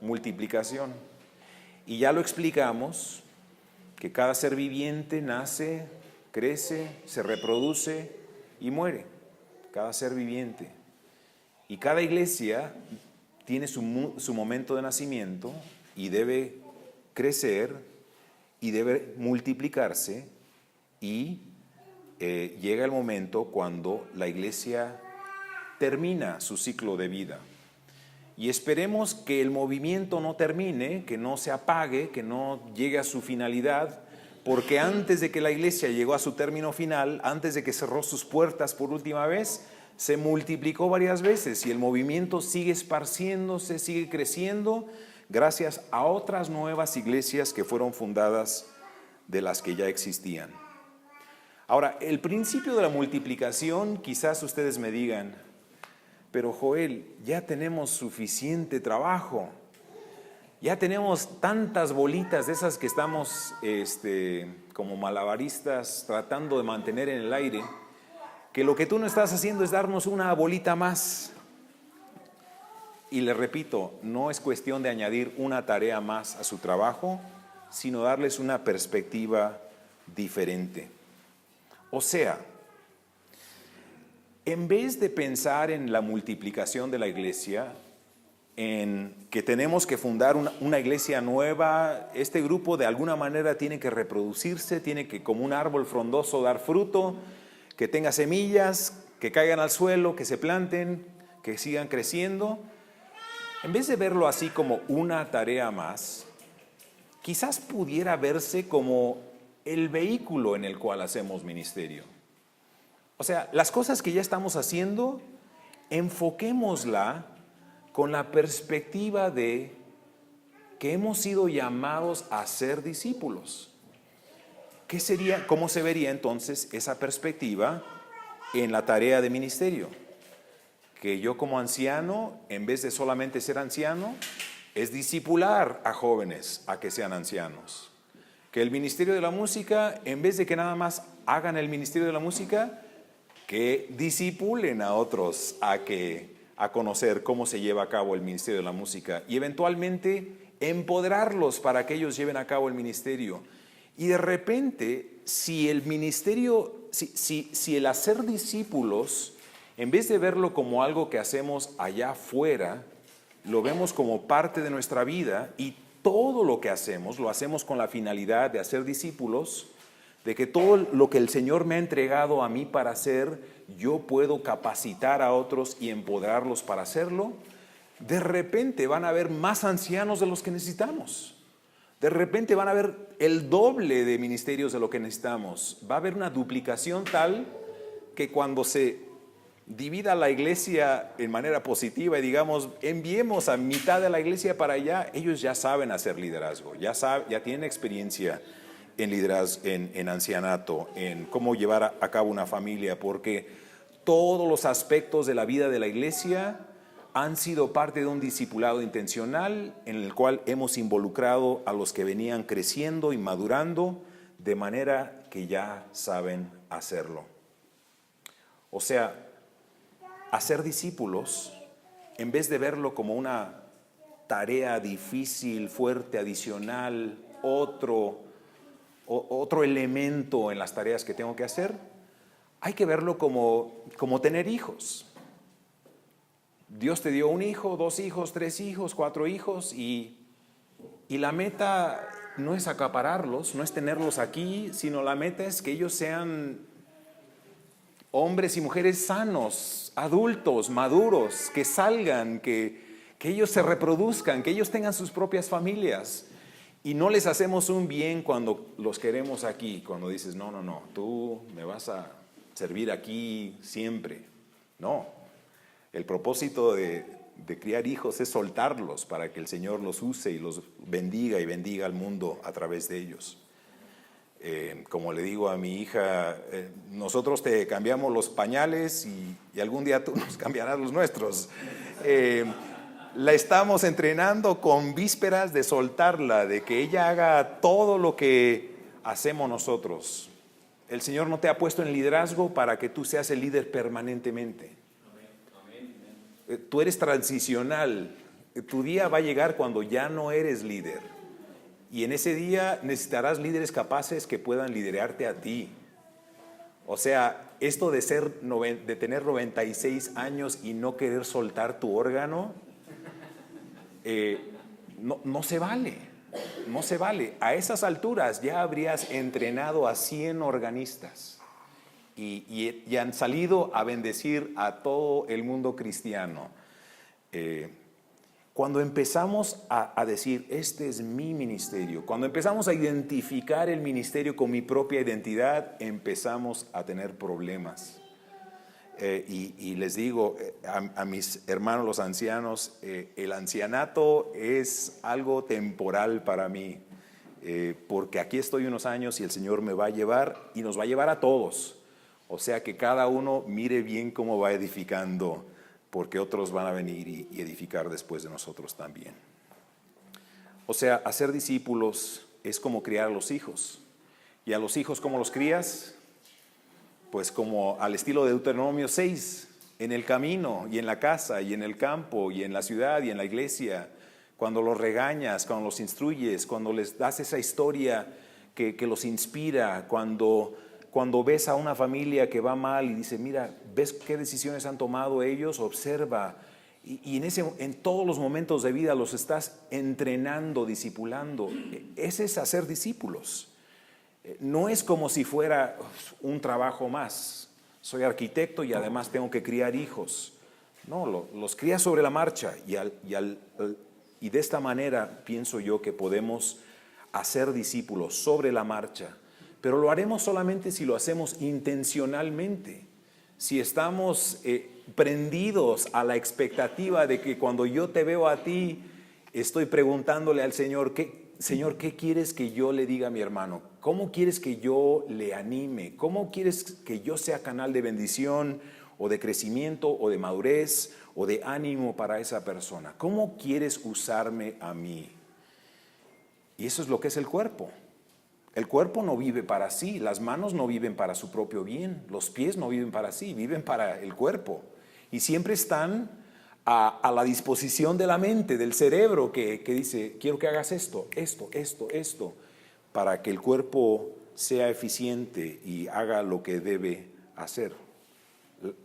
Multiplicación. Y ya lo explicamos, que cada ser viviente nace, crece, se reproduce y muere. Cada ser viviente. Y cada iglesia tiene su momento de nacimiento y debe crecer y debe multiplicarse y llega el momento cuando la iglesia termina su ciclo de vida. Y esperemos que el movimiento no termine, que no se apague, que no llegue a su finalidad, porque antes de que la iglesia llegó a su término final, antes de que cerró sus puertas por última vez, se multiplicó varias veces y el movimiento sigue esparciéndose, sigue creciendo, gracias a otras nuevas iglesias que fueron fundadas de las que ya existían. Ahora, el principio de la multiplicación, quizás ustedes me digan, pero Joel, ya tenemos suficiente trabajo, ya tenemos tantas bolitas de esas que estamos como malabaristas tratando de mantener en el aire, que lo que tú no estás haciendo es darnos una bolita más. Y le repito, no es cuestión de añadir una tarea más a su trabajo, sino darles una perspectiva diferente. O sea, en vez de pensar en la multiplicación de la iglesia, en que tenemos que fundar una iglesia nueva, este grupo de alguna manera tiene que reproducirse, tiene que como un árbol frondoso dar fruto, que tenga semillas, que caigan al suelo, que se planten, que sigan creciendo. En vez de verlo así como una tarea más, quizás pudiera verse como el vehículo en el cual hacemos ministerio. O sea, las cosas que ya estamos haciendo, enfoquémosla con la perspectiva de que hemos sido llamados a ser discípulos. ¿Qué sería, cómo se vería entonces esa perspectiva en la tarea de ministerio? Que yo como anciano, en vez de solamente ser anciano, es discipular a jóvenes a que sean ancianos. Que el ministerio de la música, en vez de que nada más hagan el ministerio de la música, que discipulen a otros a conocer cómo se lleva a cabo el ministerio de la música y eventualmente empoderarlos para que ellos lleven a cabo el ministerio. Y de repente, si el ministerio, si el hacer discípulos, en vez de verlo como algo que hacemos allá afuera, lo vemos como parte de nuestra vida y todo lo que hacemos, lo hacemos con la finalidad de hacer discípulos, de que todo lo que el Señor me ha entregado a mí para hacer, yo puedo capacitar a otros y empoderarlos para hacerlo, de repente van a haber más ancianos de los que necesitamos. De repente van a haber el doble de ministerios de lo que necesitamos. Va a haber una duplicación tal que cuando se divida la iglesia en manera positiva y digamos, enviemos a mitad de la iglesia para allá, ellos ya saben hacer liderazgo, ya tienen experiencia en liderazgo, en ancianato, en cómo llevar a cabo una familia, porque todos los aspectos de la vida de la iglesia han sido parte de un discipulado intencional en el cual hemos involucrado a los que venían creciendo y madurando de manera que ya saben hacerlo. O sea, hacer discípulos, en vez de verlo como una tarea difícil, fuerte, adicional, otro elemento en las tareas que tengo que hacer, hay que verlo como tener hijos. Dios te dio un hijo, 2 hijos, 3 hijos, 4 hijos y la meta no es acapararlos, no es tenerlos aquí, sino la meta es que ellos sean hombres y mujeres sanos, adultos, maduros, que salgan, que ellos se reproduzcan, que ellos tengan sus propias familias. Y no les hacemos un bien cuando los queremos aquí, cuando dices, no, tú me vas a servir aquí siempre. No, el propósito de criar hijos es soltarlos para que el Señor los use y los bendiga y bendiga al mundo a través de ellos. Como le digo a mi hija, nosotros te cambiamos los pañales y algún día tú nos cambiarás los nuestros. La estamos entrenando con vísperas de soltarla, de que ella haga todo lo que hacemos nosotros. El Señor no te ha puesto en liderazgo para que tú seas el líder permanentemente. Tú eres transicional. Tu día va a llegar cuando ya no eres líder. Y en ese día necesitarás líderes capaces que puedan liderarte a ti. O sea, esto de tener 96 años y no querer soltar tu órgano, no se vale. No se vale. A esas alturas ya habrías entrenado a 100 organistas y han salido a bendecir a todo el mundo cristiano. Cuando empezamos a decir, este es mi ministerio, cuando empezamos a identificar el ministerio con mi propia identidad, empezamos a tener problemas. Y les digo a mis hermanos los ancianos, el ancianato es algo temporal para mí, porque aquí estoy unos años y el Señor me va a llevar y nos va a llevar a todos. O sea que cada uno mire bien cómo va edificando, porque otros van a venir y edificar después de nosotros también. O sea, hacer discípulos es como criar a los hijos. ¿Y a los hijos cómo los crías? Pues como al estilo de Deuteronomio 6, en el camino y en la casa y en el campo y en la ciudad y en la iglesia, cuando los regañas, cuando los instruyes, cuando les das esa historia que los inspira, cuando ves a una familia que va mal y dice, mira, ¿ves qué decisiones han tomado ellos? Observa. Y en todos los momentos de vida los estás entrenando, discipulando. Ese es hacer discípulos. No es como si fuera un trabajo más. Soy arquitecto y además tengo que criar hijos. No, los crías sobre la marcha y de esta manera pienso yo que podemos hacer discípulos sobre la marcha. Pero lo haremos solamente si lo hacemos intencionalmente. si estamos prendidos a la expectativa de que cuando yo te veo a ti, estoy preguntándole al Señor, Señor, ¿qué quieres que yo le diga a mi hermano? ¿Cómo quieres que yo le anime? ¿Cómo quieres que yo sea canal de bendición o de crecimiento o de madurez o de ánimo para esa persona? ¿Cómo quieres usarme a mí? Y eso es lo que es el cuerpo. El cuerpo no vive para sí, las manos no viven para su propio bien, los pies no viven para sí, viven para el cuerpo. Y siempre están a la disposición de la mente, del cerebro, que dice, quiero que hagas esto, para que el cuerpo sea eficiente y haga lo que debe hacer.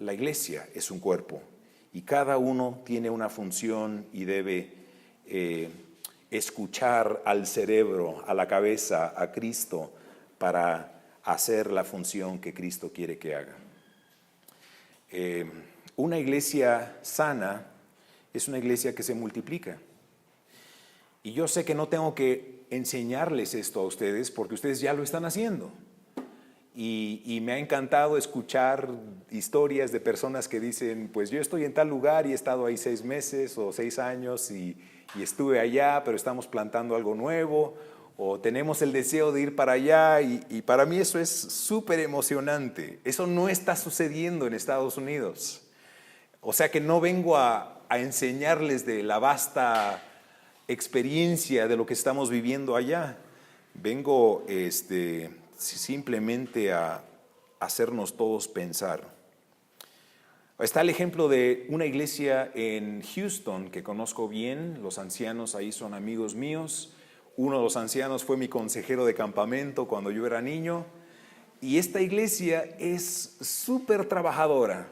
La iglesia es un cuerpo y cada uno tiene una función y debe escuchar al cerebro, a la cabeza, a Cristo, para hacer la función que Cristo quiere que haga. Una iglesia sana es una iglesia que se multiplica. Y yo sé que no tengo que enseñarles esto a ustedes porque ustedes ya lo están haciendo. Y me ha encantado escuchar historias de personas que dicen, pues yo estoy en tal lugar y he estado ahí 6 meses o 6 años y estuve allá, pero estamos plantando algo nuevo, o tenemos el deseo de ir para allá, y para mí eso es súper emocionante. Eso no está sucediendo en Estados Unidos. O sea que no vengo a enseñarles de la vasta experiencia de lo que estamos viviendo allá. Vengo simplemente a hacernos todos pensar. Está el ejemplo de una iglesia en Houston que conozco bien. Los ancianos ahí son amigos míos. Uno de los ancianos fue mi consejero de campamento cuando yo era niño. Y esta iglesia es súper trabajadora.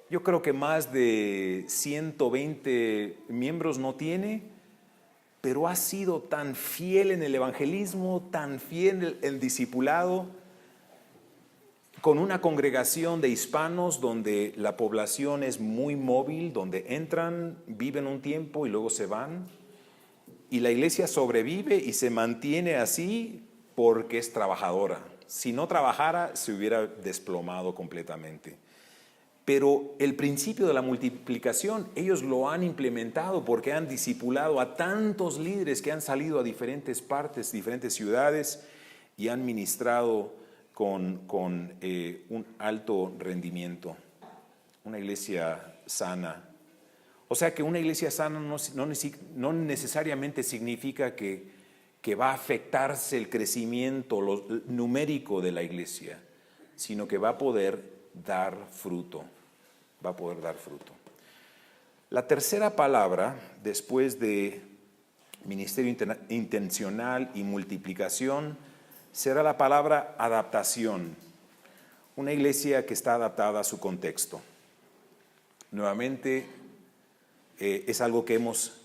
Yo creo que más de 120 miembros no tiene, pero ha sido tan fiel en el evangelismo, tan fiel en el discipulado, con una congregación de hispanos donde la población es muy móvil, donde entran, viven un tiempo y luego se van. Y la iglesia sobrevive y se mantiene así porque es trabajadora. Si no trabajara, se hubiera desplomado completamente. Pero el principio de la multiplicación, ellos lo han implementado porque han discipulado a tantos líderes que han salido a diferentes partes, diferentes ciudades y han ministrado con un alto rendimiento. Una iglesia sana. O sea que una iglesia sana no necesariamente significa que va a afectarse el crecimiento numérico de la iglesia, sino que va a poder dar fruto. Va a poder dar fruto. La tercera palabra, después de ministerio intencional y multiplicación, será la palabra adaptación. Una iglesia que está adaptada a su contexto. Nuevamente, es algo que hemos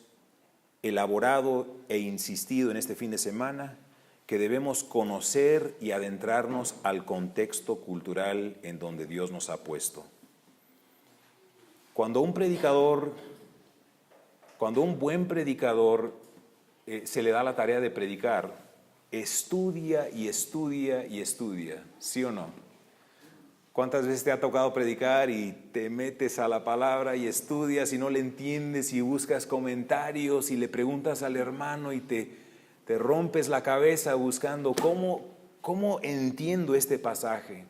elaborado e insistido en este fin de semana, que debemos conocer y adentrarnos al contexto cultural en donde Dios nos ha puesto. Cuando un buen predicador se le da la tarea de predicar, estudia y estudia y estudia, ¿sí o no? ¿Cuántas veces te ha tocado predicar y te metes a la palabra y estudias y no le entiendes y buscas comentarios y le preguntas al hermano y te rompes la cabeza buscando cómo entiendo este pasaje?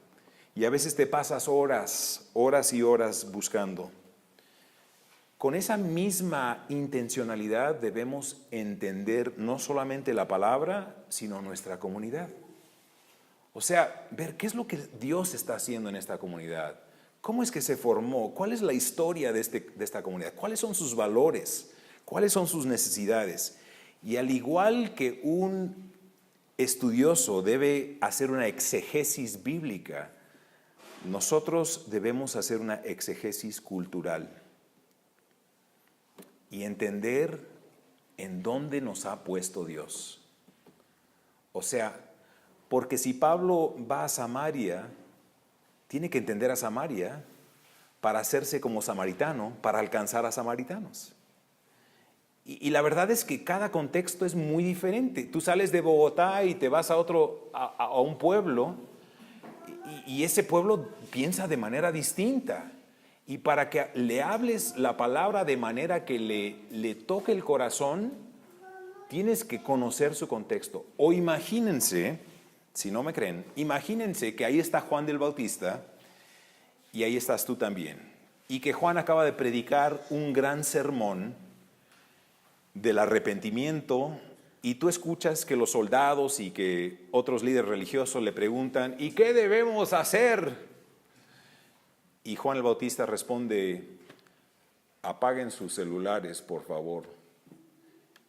Y a veces te pasas horas y horas buscando. Con esa misma intencionalidad debemos entender no solamente la palabra, sino nuestra comunidad. O sea, ver qué es lo que Dios está haciendo en esta comunidad. ¿Cómo es que se formó? ¿Cuál es la historia de esta comunidad? ¿Cuáles son sus valores? ¿Cuáles son sus necesidades? Y al igual que un estudioso debe hacer una exegesis bíblica, nosotros debemos hacer una exegesis cultural y entender en dónde nos ha puesto Dios. O sea, porque si Pablo va a Samaria, tiene que entender a Samaria para hacerse como samaritano, para alcanzar a samaritanos. Y la verdad es que cada contexto es muy diferente. Tú sales de Bogotá y te vas a un pueblo y ese pueblo piensa de manera distinta. Y para que le hables la palabra de manera que le toque el corazón, tienes que conocer su contexto. O imagínense, si no me creen, imagínense que ahí está Juan del Bautista y ahí estás tú también. Y que Juan acaba de predicar un gran sermón del arrepentimiento y tú escuchas que los soldados y que otros líderes religiosos le preguntan, ¿y qué debemos hacer? Y Juan el Bautista responde, apaguen sus celulares, por favor,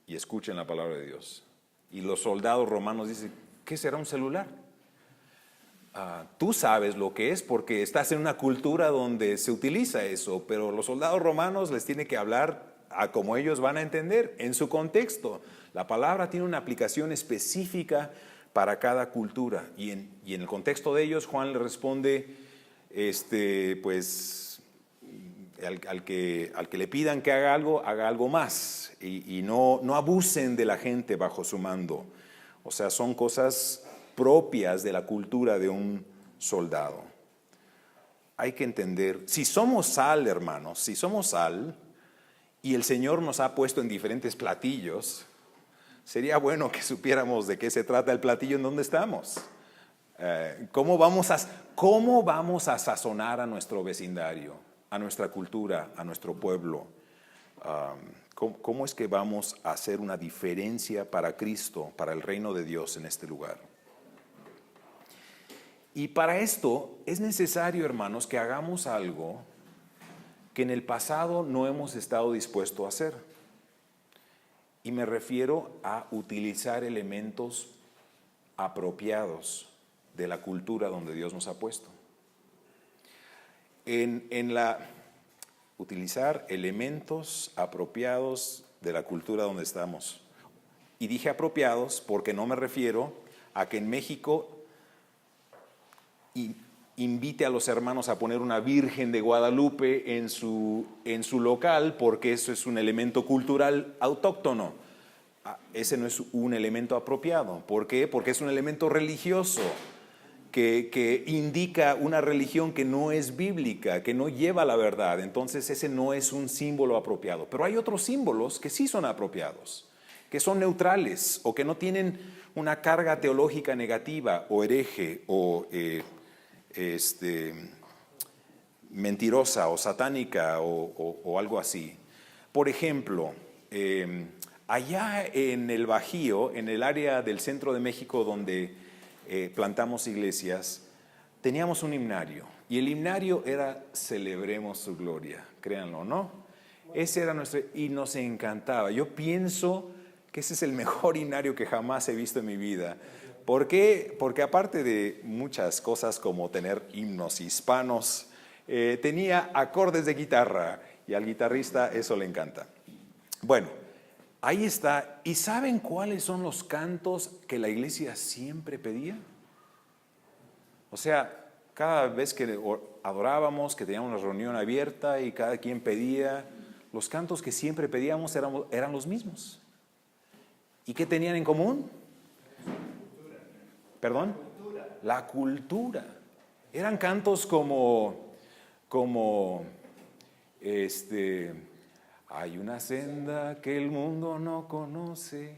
y escuchen la palabra de Dios. Y los soldados romanos dicen, ¿qué será un celular? Tú sabes lo que es porque estás en una cultura donde se utiliza eso, pero los soldados romanos les tiene que hablar a como ellos van a entender, en su contexto. La palabra tiene una aplicación específica para cada cultura. Y en el contexto de ellos, Juan le responde, pues, al que le pidan que haga algo más. Y no abusen de la gente bajo su mando. O sea, son cosas propias de la cultura de un soldado. Hay que entender, si somos sal, hermanos, si somos sal, y el Señor nos ha puesto en diferentes platillos, sería bueno que supiéramos de qué se trata el platillo en donde estamos. ¿Cómo vamos a sazonar a nuestro vecindario, a nuestra cultura, a nuestro pueblo? ¿Cómo es que vamos a hacer una diferencia para Cristo, para el reino de Dios en este lugar? Y para esto es necesario, hermanos, que hagamos algo que en el pasado no hemos estado dispuestos a hacer. Y me refiero a utilizar elementos apropiados de la cultura donde Dios nos ha puesto. Utilizar elementos apropiados de la cultura donde estamos. Y dije apropiados porque no me refiero a que en México invite a los hermanos a poner una Virgen de Guadalupe en su local, porque eso es un elemento cultural autóctono. Ese no es un elemento apropiado. ¿Por qué? Porque es un elemento religioso que indica una religión que no es bíblica, que no lleva la verdad. Entonces ese no es un símbolo apropiado. Pero hay otros símbolos que sí son apropiados, que son neutrales o que no tienen una carga teológica negativa o hereje o mentirosa o satánica o algo así. Por ejemplo, allá en el Bajío, en el área del centro de México donde plantamos iglesias, teníamos un himnario y el himnario era Celebremos su gloria, créanlo, ¿no? Ese era nuestro, y nos encantaba. Yo pienso que ese es el mejor himnario que jamás he visto en mi vida. ¿Por qué? Porque aparte de muchas cosas como tener himnos hispanos, tenía acordes de guitarra y al guitarrista eso le encanta. Bueno, ahí está. ¿Y saben cuáles son los cantos que la iglesia siempre pedía? O sea, cada vez que adorábamos, que teníamos una reunión abierta y cada quien pedía, los cantos que siempre pedíamos eran los mismos. ¿Y qué tenían en común? ¿Perdón? La cultura. Eran cantos como hay una senda que el mundo no conoce.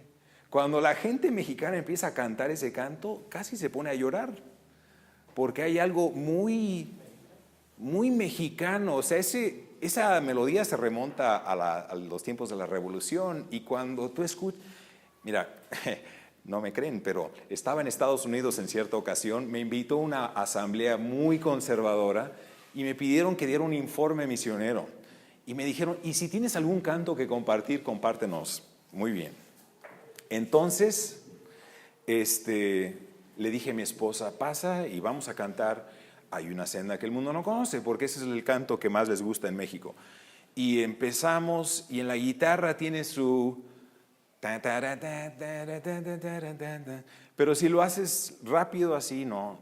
Cuando la gente mexicana empieza a cantar ese canto, casi se pone a llorar, porque hay algo muy, muy mexicano. O sea, esa melodía se remonta a los tiempos de la Revolución, y cuando tú escuchas, mira, no me creen, pero estaba en Estados Unidos en cierta ocasión, me invitó a una asamblea muy conservadora y me pidieron que diera un informe misionero. Y me dijeron, ¿y si tienes algún canto que compartir, compártenos? Muy bien. Entonces, le dije a mi esposa, pasa y vamos a cantar Hay una senda que el mundo no conoce, porque ese es el canto que más les gusta en México. Y empezamos, y en la guitarra tiene su... Pero si lo haces rápido así, no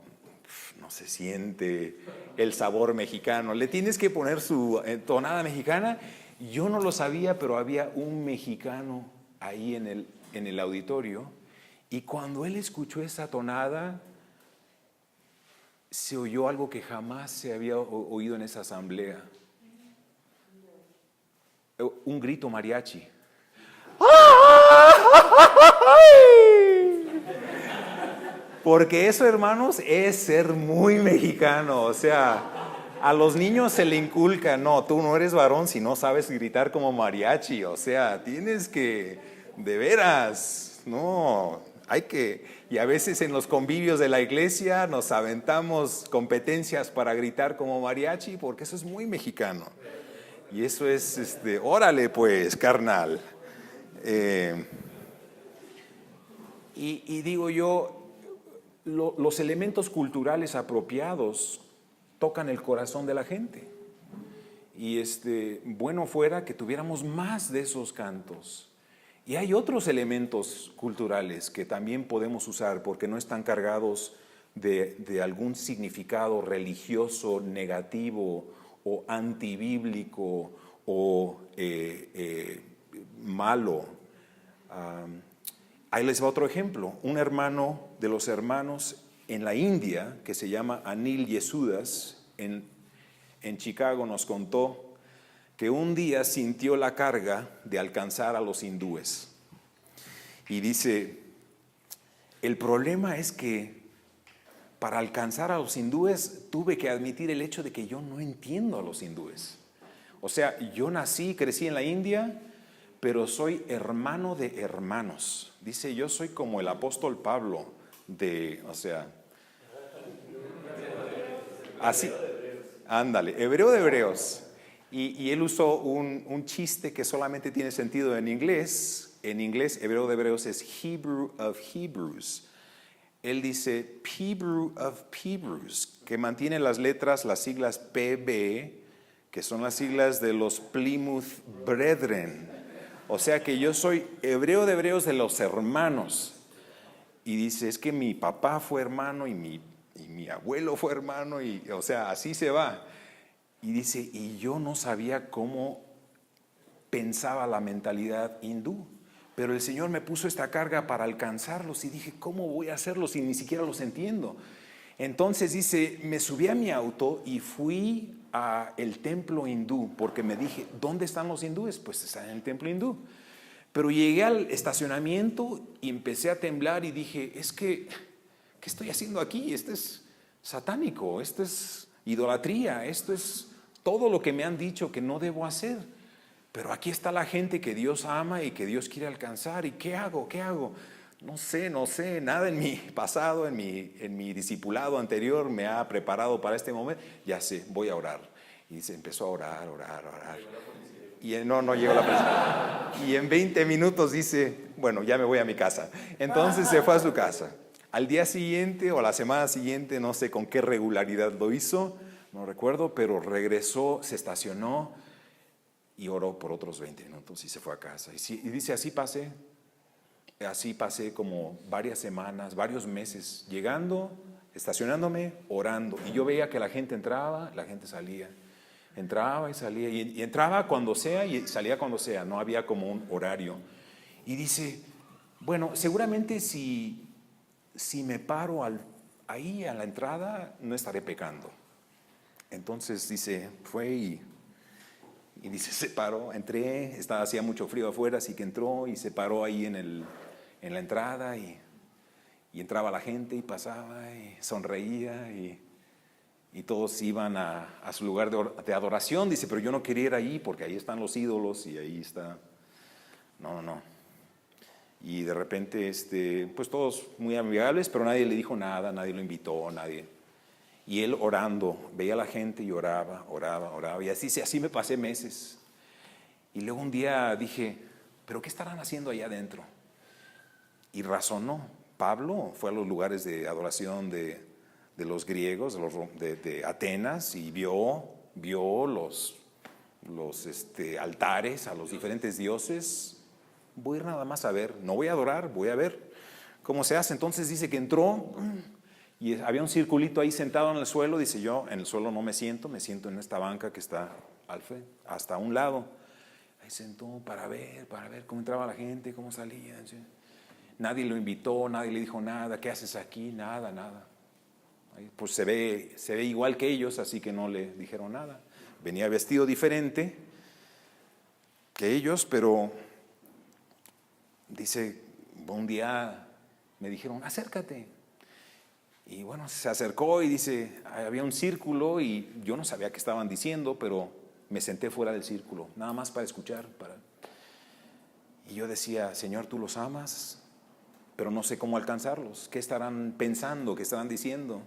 se siente el sabor mexicano. Le tienes que poner su tonada mexicana. Yo no lo sabía, pero había un mexicano ahí en el auditorio, y cuando él escuchó esa tonada, se oyó algo que jamás se había oído en esa asamblea. Un grito mariachi. Porque eso, hermanos, es ser muy mexicano. O sea, a los niños se le inculca, no, tú no eres varón si no sabes gritar como mariachi. O sea, tienes que, de veras, no, hay que... Y a veces en los convivios de la iglesia nos aventamos competencias para gritar como mariachi, porque eso es muy mexicano. Y eso es, órale pues, carnal. Y digo yo, los elementos culturales apropiados tocan el corazón de la gente. Y bueno fuera que tuviéramos más de esos cantos. Y hay otros elementos culturales que también podemos usar porque no están cargados de algún significado religioso negativo o antibíblico o malo. Ahí les va otro ejemplo. Un hermano de los hermanos en la India, que se llama Anil Yesudas, en Chicago, nos contó que un día sintió la carga de alcanzar a los hindúes. Y dice, el problema es que para alcanzar a los hindúes tuve que admitir el hecho de que yo no entiendo a los hindúes. O sea, yo nací, crecí en la India, pero soy hermano de hermanos. Dice, yo soy como el apóstol Pablo, así, ándale, hebreo de hebreos. Y él usó un chiste que solamente tiene sentido en inglés. En inglés, hebreo de hebreos es Hebrew of Hebrews. Él dice Hebrew of Hebrews, que mantiene las letras, las siglas PB, que son las siglas de los Plymouth Brethren. O sea que yo soy hebreo de hebreos de los hermanos. Y dice, es que mi papá fue hermano y mi abuelo fue hermano, o sea, así se va. Y dice, y yo no sabía cómo pensaba la mentalidad hindú, pero el Señor me puso esta carga para alcanzarlos y dije, ¿cómo voy a hacerlo si ni siquiera los entiendo? Entonces dice, me subí a mi auto y fui al templo hindú, porque me dije, ¿dónde están los hindúes? Pues están en el templo hindú. Pero llegué al estacionamiento y empecé a temblar y dije, ¿qué estoy haciendo aquí? Esto es satánico, esto es idolatría, esto es todo lo que me han dicho que no debo hacer. Pero aquí está la gente que Dios ama y que Dios quiere alcanzar. ¿Y qué hago? ¿Qué hago? No sé, nada en mi pasado, en mi discipulado anterior me ha preparado para este momento. Ya sé, voy a orar. Y se empezó a orar. Y no llegó la policía. Y en 20 minutos dice, bueno, ya me voy a mi casa. Entonces se fue a su casa. Al día siguiente o la semana siguiente, no sé con qué regularidad lo hizo, no recuerdo, pero regresó, se estacionó y oró por otros 20 minutos y se fue a casa. Y dice, así pasé como varias semanas, varios meses, llegando, estacionándome, orando. Y yo veía que la gente entraba, la gente salía. Entraba y salía, y entraba cuando sea y salía cuando sea, no había como un horario. Y dice, bueno, seguramente si me paro ahí a la entrada, no estaré pecando. Entonces dice, fue y dice, se paró, entré, hacía mucho frío afuera, así que entró y se paró ahí en la entrada y entraba la gente y pasaba y sonreía y todos iban a su lugar de adoración. Dice, pero yo no quería ir ahí porque ahí están los ídolos y ahí está. No. Y de repente, pues todos muy amigables, pero nadie le dijo nada, nadie lo invitó, nadie. Y él orando, veía a la gente y oraba. Y así me pasé meses. Y luego un día dije, ¿pero qué estarán haciendo allá adentro? Y razonó. Pablo fue a los lugares de adoración de los griegos, de Atenas, y vio los altares a los diferentes dioses. Voy a ir nada más a ver, no voy a adorar, voy a ver cómo se hace. Entonces dice que entró y había un circulito ahí sentado en el suelo. Dice, yo en el suelo no me siento en esta banca que está hasta un lado. Ahí sentó para ver cómo entraba la gente, cómo salía. Nadie lo invitó, nadie le dijo nada. ¿Qué haces aquí? Nada. Pues se ve igual que ellos, así que no le dijeron nada. Venía vestido diferente que ellos, pero dice, un día me dijeron, acércate. Y bueno, se acercó y dice, había un círculo y yo no sabía qué estaban diciendo, pero me senté fuera del círculo, nada más para escuchar. Y yo decía, Señor, tú los amas, pero no sé cómo alcanzarlos. ¿Qué estarán pensando? ¿Qué estarán diciendo?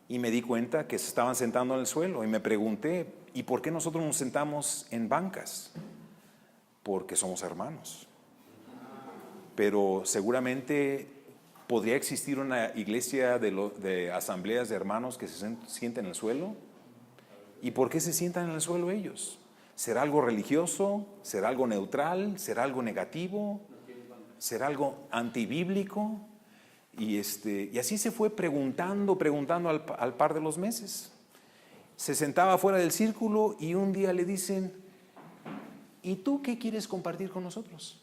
Y me di cuenta que se estaban sentando en el suelo y me pregunté, ¿y por qué nosotros nos sentamos en bancas? Porque somos hermanos. Pero seguramente podría existir una iglesia de asambleas de hermanos que se sienten en el suelo. ¿Y por qué se sientan en el suelo ellos? ¿Será algo religioso? ¿Será algo neutral? ¿Será algo negativo? ¿Será algo antibíblico? Y así se fue preguntando al par de los meses. Se sentaba fuera del círculo y un día le dicen, ¿y tú qué quieres compartir con nosotros?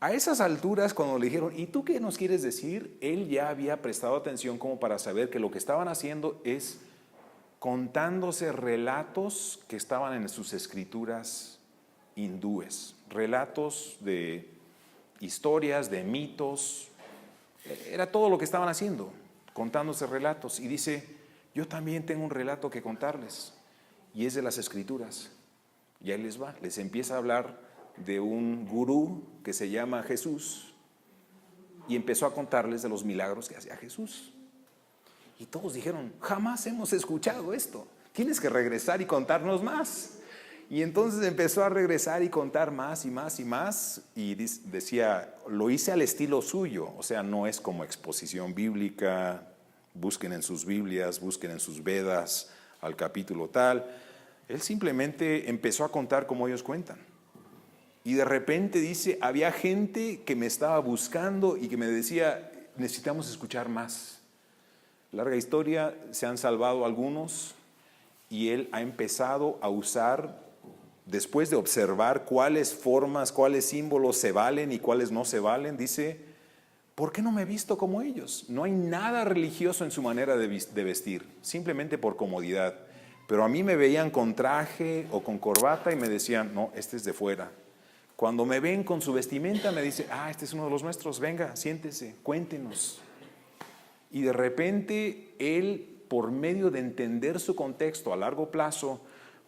A esas alturas, cuando le dijeron, ¿y tú qué nos quieres decir? Él ya había prestado atención como para saber que lo que estaban haciendo es contándose relatos que estaban en sus escrituras hindúes, relatos de historias, de mitos. Era todo lo que estaban haciendo, contándose relatos. Y dice, yo también tengo un relato que contarles, y es de las escrituras. Y ahí les va, les empieza a hablar de un gurú que se llama Jesús, y empezó a contarles de los milagros que hacía Jesús. Y todos dijeron, jamás hemos escuchado esto, tienes que regresar y contarnos más. Y entonces empezó a regresar y contar más y más y más, y decía, lo hice al estilo suyo, o sea, no es como exposición bíblica, busquen en sus Biblias, busquen en sus Vedas, al capítulo tal. Él simplemente empezó a contar como ellos cuentan. Y de repente dice, había gente que me estaba buscando y que me decía, necesitamos escuchar más. Larga historia, se han salvado algunos, y él ha empezado a usar, después de observar cuáles formas, cuáles símbolos se valen y cuáles no se valen, dice, ¿por qué no me he visto como ellos? No hay nada religioso en su manera de vestir, simplemente por comodidad. Pero a mí me veían con traje o con corbata y me decían, no, este es de fuera. Cuando me ven con su vestimenta me dice, este es uno de los nuestros, venga, siéntese, cuéntenos. Y de repente él, por medio de entender su contexto a largo plazo,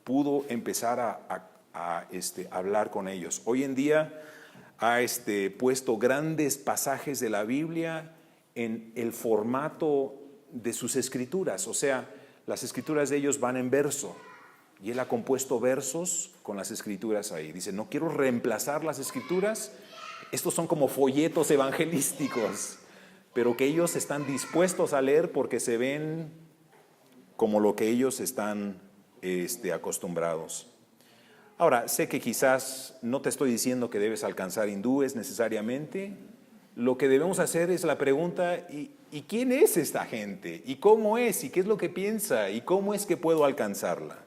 pudo empezar a hablar con ellos. Hoy en día ha puesto grandes pasajes de la Biblia en el formato de sus escrituras, o sea, las escrituras de ellos van en verso, y él ha compuesto versos con las escrituras ahí. Dice, no quiero reemplazar las escrituras, estos son como folletos evangelísticos, pero que ellos están dispuestos a leer porque se ven como lo que ellos están acostumbrados. Ahora, sé que quizás no te estoy diciendo que debes alcanzar hindúes necesariamente. Lo que debemos hacer es la pregunta, ¿y quién es esta gente? ¿Y cómo es? ¿Y qué es lo que piensa? ¿Y cómo es que puedo alcanzarla?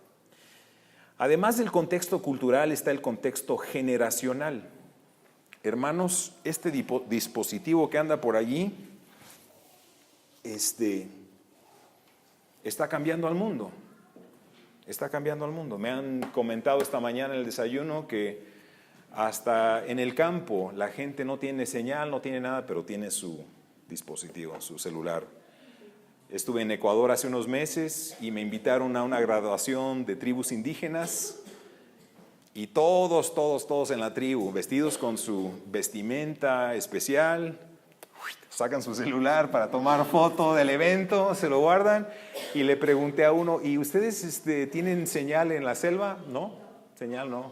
Además del contexto cultural está el contexto generacional. Hermanos, este dispositivo que anda por allí, está cambiando al mundo. Está cambiando al mundo. Me han comentado esta mañana en el desayuno que hasta en el campo la gente no tiene señal, no tiene nada, pero tiene su dispositivo, su celular. Estuve en Ecuador hace unos meses y me invitaron a una graduación de tribus indígenas, y todos en la tribu, vestidos con su vestimenta especial, sacan su celular para tomar foto del evento, se lo guardan, y le pregunté a uno, ¿y ustedes tienen señal en la selva? No, señal no.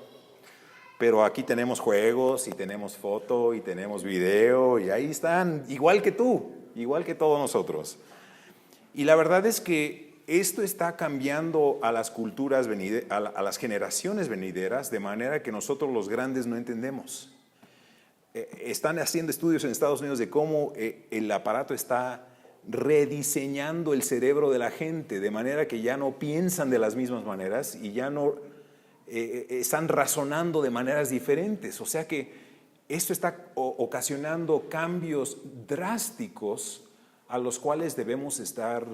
Pero aquí tenemos juegos y tenemos foto y tenemos video, y ahí están, igual que tú, igual que todos nosotros. Y la verdad es que esto está cambiando a las culturas a las generaciones venideras, de manera que nosotros los grandes no entendemos. Están haciendo estudios en Estados Unidos de cómo el aparato está rediseñando el cerebro de la gente, de manera que ya no piensan de las mismas maneras y ya no están razonando de maneras diferentes. O sea que esto está ocasionando cambios drásticos a los cuales debemos estar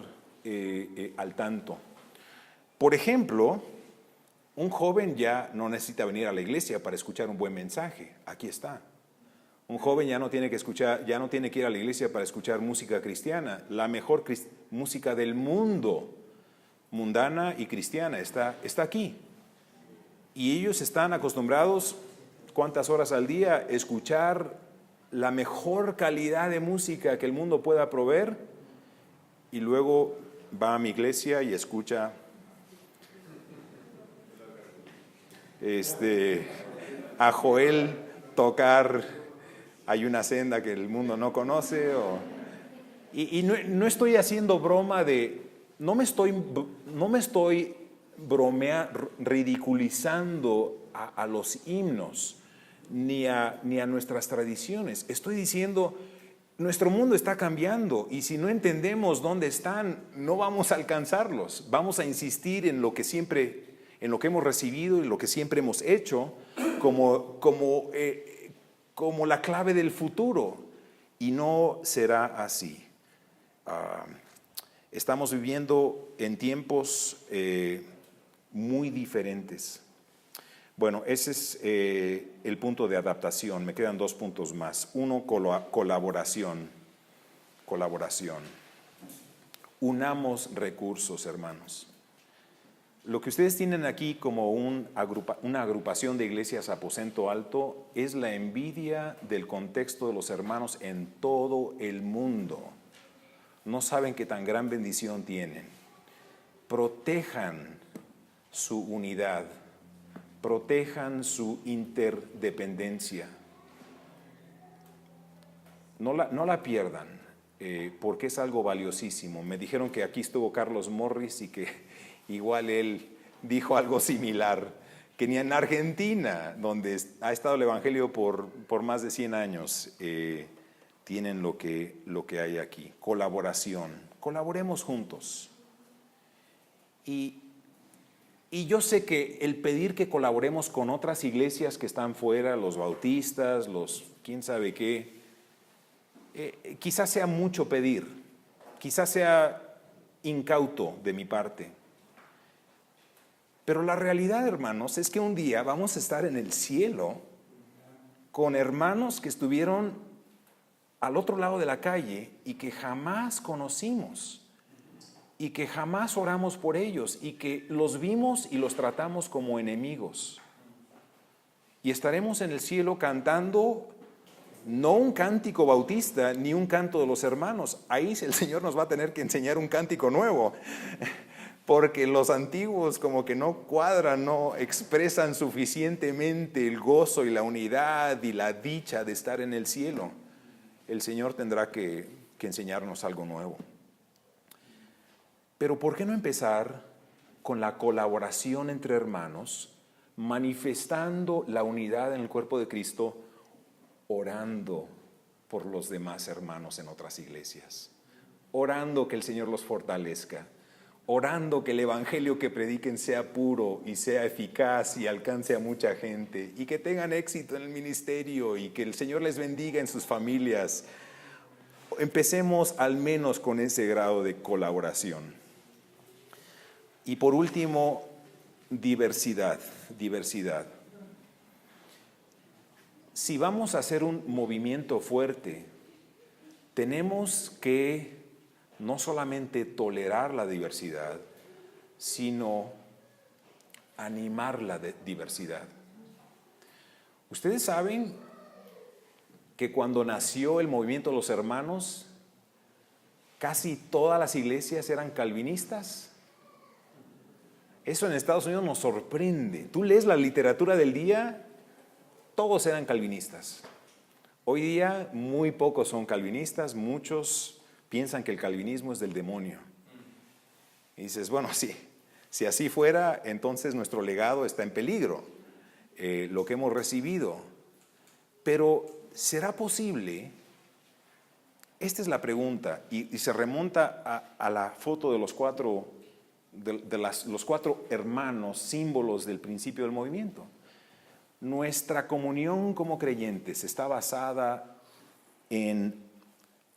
al tanto. Por ejemplo, un joven ya no necesita venir a la iglesia para escuchar un buen mensaje. Aquí está. Un joven ya no tiene que ir a la iglesia para escuchar música cristiana. La mejor música del mundo, mundana y cristiana, está aquí. Y ellos están acostumbrados, ¿cuántas horas al día? Escuchar la mejor calidad de música que el mundo pueda proveer. Y luego va a mi iglesia y escucha a Joel tocar Hay una senda que el mundo no conoce. Y no estoy haciendo broma no me estoy ridiculizando a los himnos ni a nuestras tradiciones. Estoy diciendo, nuestro mundo está cambiando y si no entendemos dónde están, no vamos a alcanzarlos. Vamos a insistir en lo que hemos recibido y lo que siempre hemos hecho como la clave del futuro, y no será así. Estamos viviendo en tiempos muy diferentes. Bueno, ese es el punto de adaptación. Me quedan 2 puntos más. Uno, colaboración. Unamos recursos, hermanos. Lo que ustedes tienen aquí como una agrupación de iglesias Aposento Alto es la envidia del contexto de los hermanos en todo el mundo. No saben qué tan gran bendición tienen. Protejan su unidad, protejan su interdependencia. No la pierdan, porque es algo valiosísimo. Me dijeron que aquí estuvo Carlos Morris y que igual él dijo algo similar, que ni en Argentina, donde ha estado el Evangelio por más de 100 años, tienen lo que hay aquí. Colaboración. Colaboremos juntos. Y yo sé que el pedir que colaboremos con otras iglesias que están fuera, los bautistas, los quién sabe qué, quizás sea mucho pedir, quizás sea incauto de mi parte. Pero la realidad, hermanos, es que un día vamos a estar en el cielo con hermanos que estuvieron al otro lado de la calle y que jamás conocimos y que jamás oramos por ellos y que los vimos y los tratamos como enemigos. Y estaremos en el cielo cantando no un cántico bautista ni un canto de los hermanos. Ahí el Señor nos va a tener que enseñar un cántico nuevo, porque los antiguos como que no cuadran, no expresan suficientemente el gozo y la unidad y la dicha de estar en el cielo. El Señor tendrá que enseñarnos algo nuevo. Pero ¿por qué no empezar con la colaboración entre hermanos, manifestando la unidad en el cuerpo de Cristo, orando por los demás hermanos en otras iglesias, orando que el Señor los fortalezca, orando que el evangelio que prediquen sea puro y sea eficaz y alcance a mucha gente y que tengan éxito en el ministerio y que el Señor les bendiga en sus familias? Empecemos al menos con ese grado de colaboración. Y por último, diversidad. Si vamos a hacer un movimiento fuerte, tenemos que no solamente tolerar la diversidad, sino animar la diversidad. Ustedes saben que cuando nació el movimiento de los hermanos, casi todas las iglesias eran calvinistas. Eso en Estados Unidos nos sorprende. Tú lees la literatura del día, todos eran calvinistas. Hoy día muy pocos son calvinistas, muchos piensan que el calvinismo es del demonio. Y dices, bueno, si así fuera, entonces nuestro legado está en peligro, lo que hemos recibido. Pero, ¿será posible? Esta es la pregunta, y se remonta a la foto de los cuatro hermanos, símbolos del principio del movimiento. Nuestra comunión como creyentes está basada en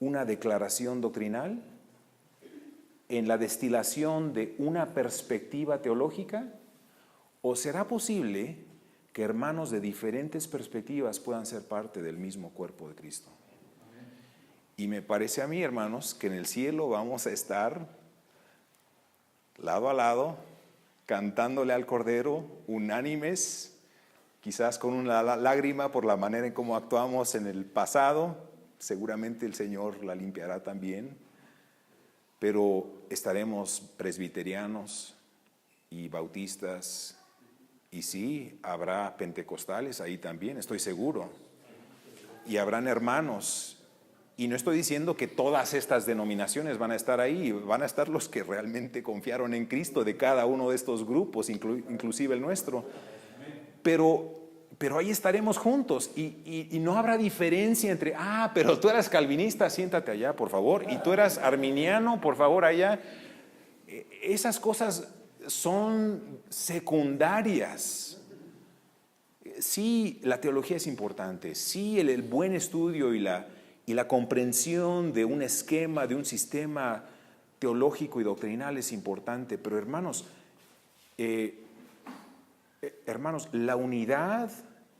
una declaración doctrinal, en la destilación de una perspectiva teológica, o será posible que hermanos de diferentes perspectivas puedan ser parte del mismo cuerpo de Cristo. Y me parece a mí, hermanos, que en el cielo vamos a estar lado a lado, cantándole al Cordero, unánimes, quizás con una lágrima por la manera en cómo actuamos en el pasado. Seguramente el Señor la limpiará también, pero estaremos presbiterianos y bautistas, y sí, habrá pentecostales ahí también, estoy seguro, y habrán hermanos. Y no estoy diciendo que todas estas denominaciones van a estar ahí, van a estar los que realmente confiaron en Cristo de cada uno de estos grupos, inclusive el nuestro. Pero ahí estaremos juntos y no habrá diferencia entre, pero tú eras calvinista, siéntate allá, por favor, y tú eras arminiano, por favor, allá. Esas cosas son secundarias. Sí, la teología es importante, sí, el buen estudio y la comprensión de un esquema, de un sistema teológico y doctrinal es importante, pero hermanos, la unidad,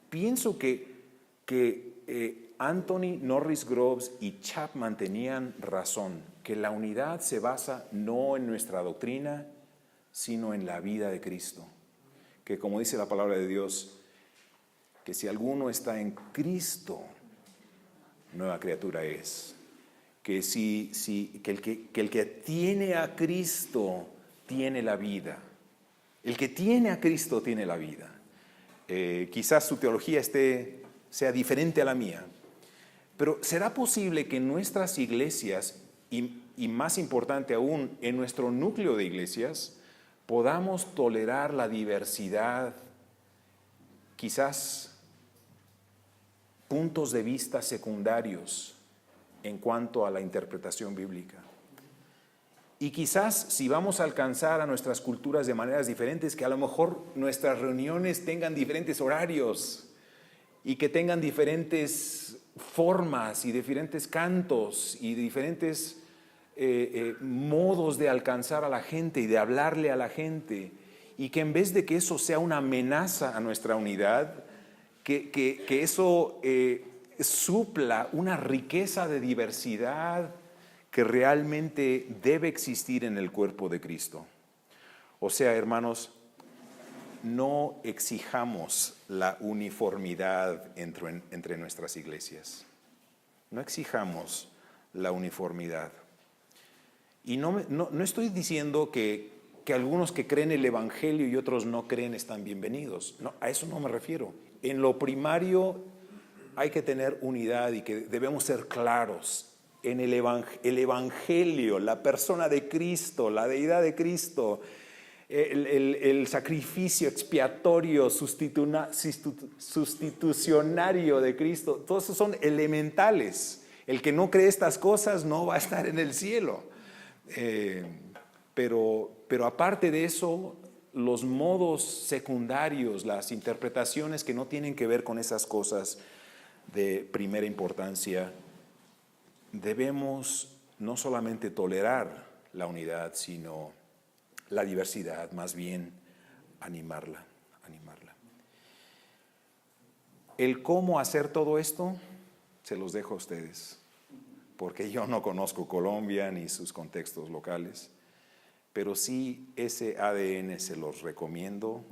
pienso que Anthony Norris Groves y Chapman tenían razón, que la unidad se basa no en nuestra doctrina, sino en la vida de Cristo. Que como dice la palabra de Dios, que si alguno está en Cristo, nueva criatura es. Que el que tiene a Cristo tiene la vida. El que tiene a Cristo tiene la vida. Quizás su teología sea diferente a la mía, pero ¿será posible que en nuestras iglesias, y más importante aún, en nuestro núcleo de iglesias, podamos tolerar la diversidad, quizás puntos de vista secundarios en cuanto a la interpretación bíblica? Y quizás si vamos a alcanzar a nuestras culturas de maneras diferentes, que a lo mejor nuestras reuniones tengan diferentes horarios y que tengan diferentes formas y diferentes cantos y diferentes modos de alcanzar a la gente y de hablarle a la gente, y que en vez de que eso sea una amenaza a nuestra unidad, que eso supla una riqueza de diversidad que realmente debe existir en el cuerpo de Cristo. O sea, hermanos, no exijamos la uniformidad entre nuestras iglesias. No exijamos la uniformidad. Y no estoy diciendo que algunos que creen el Evangelio y otros no creen están bienvenidos. No, a eso no me refiero. En lo primario hay que tener unidad y que debemos ser claros. En el Evangelio, la persona de Cristo, la deidad de Cristo, el sacrificio expiatorio, sustitucionario de Cristo, todos esos son elementales. El que no cree estas cosas no va a estar en el cielo. Pero aparte de eso, los modos secundarios, las interpretaciones que no tienen que ver con esas cosas de primera importancia, debemos no solamente tolerar la unidad, sino la diversidad, más bien animarla. El cómo hacer todo esto, se los dejo a ustedes, porque yo no conozco Colombia ni sus contextos locales, pero sí ese ADN se los recomiendo.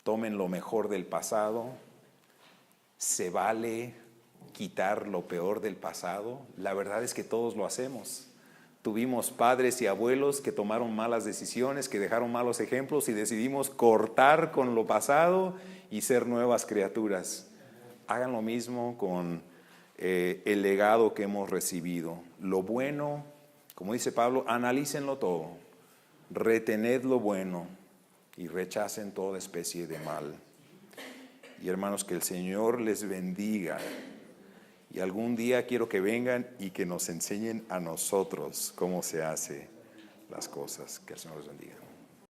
Tomen lo mejor del pasado, se vale quitar lo peor del pasado. La verdad es que todos lo hacemos. Tuvimos padres y abuelos que tomaron malas decisiones, que dejaron malos ejemplos y decidimos cortar con lo pasado y ser nuevas criaturas. Hagan lo mismo con el legado que hemos recibido. Lo bueno, como dice Pablo, analícenlo todo, retened lo bueno y rechacen toda especie de mal. Y hermanos, que el Señor les bendiga. Y algún día quiero que vengan y que nos enseñen a nosotros cómo se hacen las cosas. Que el Señor les bendiga.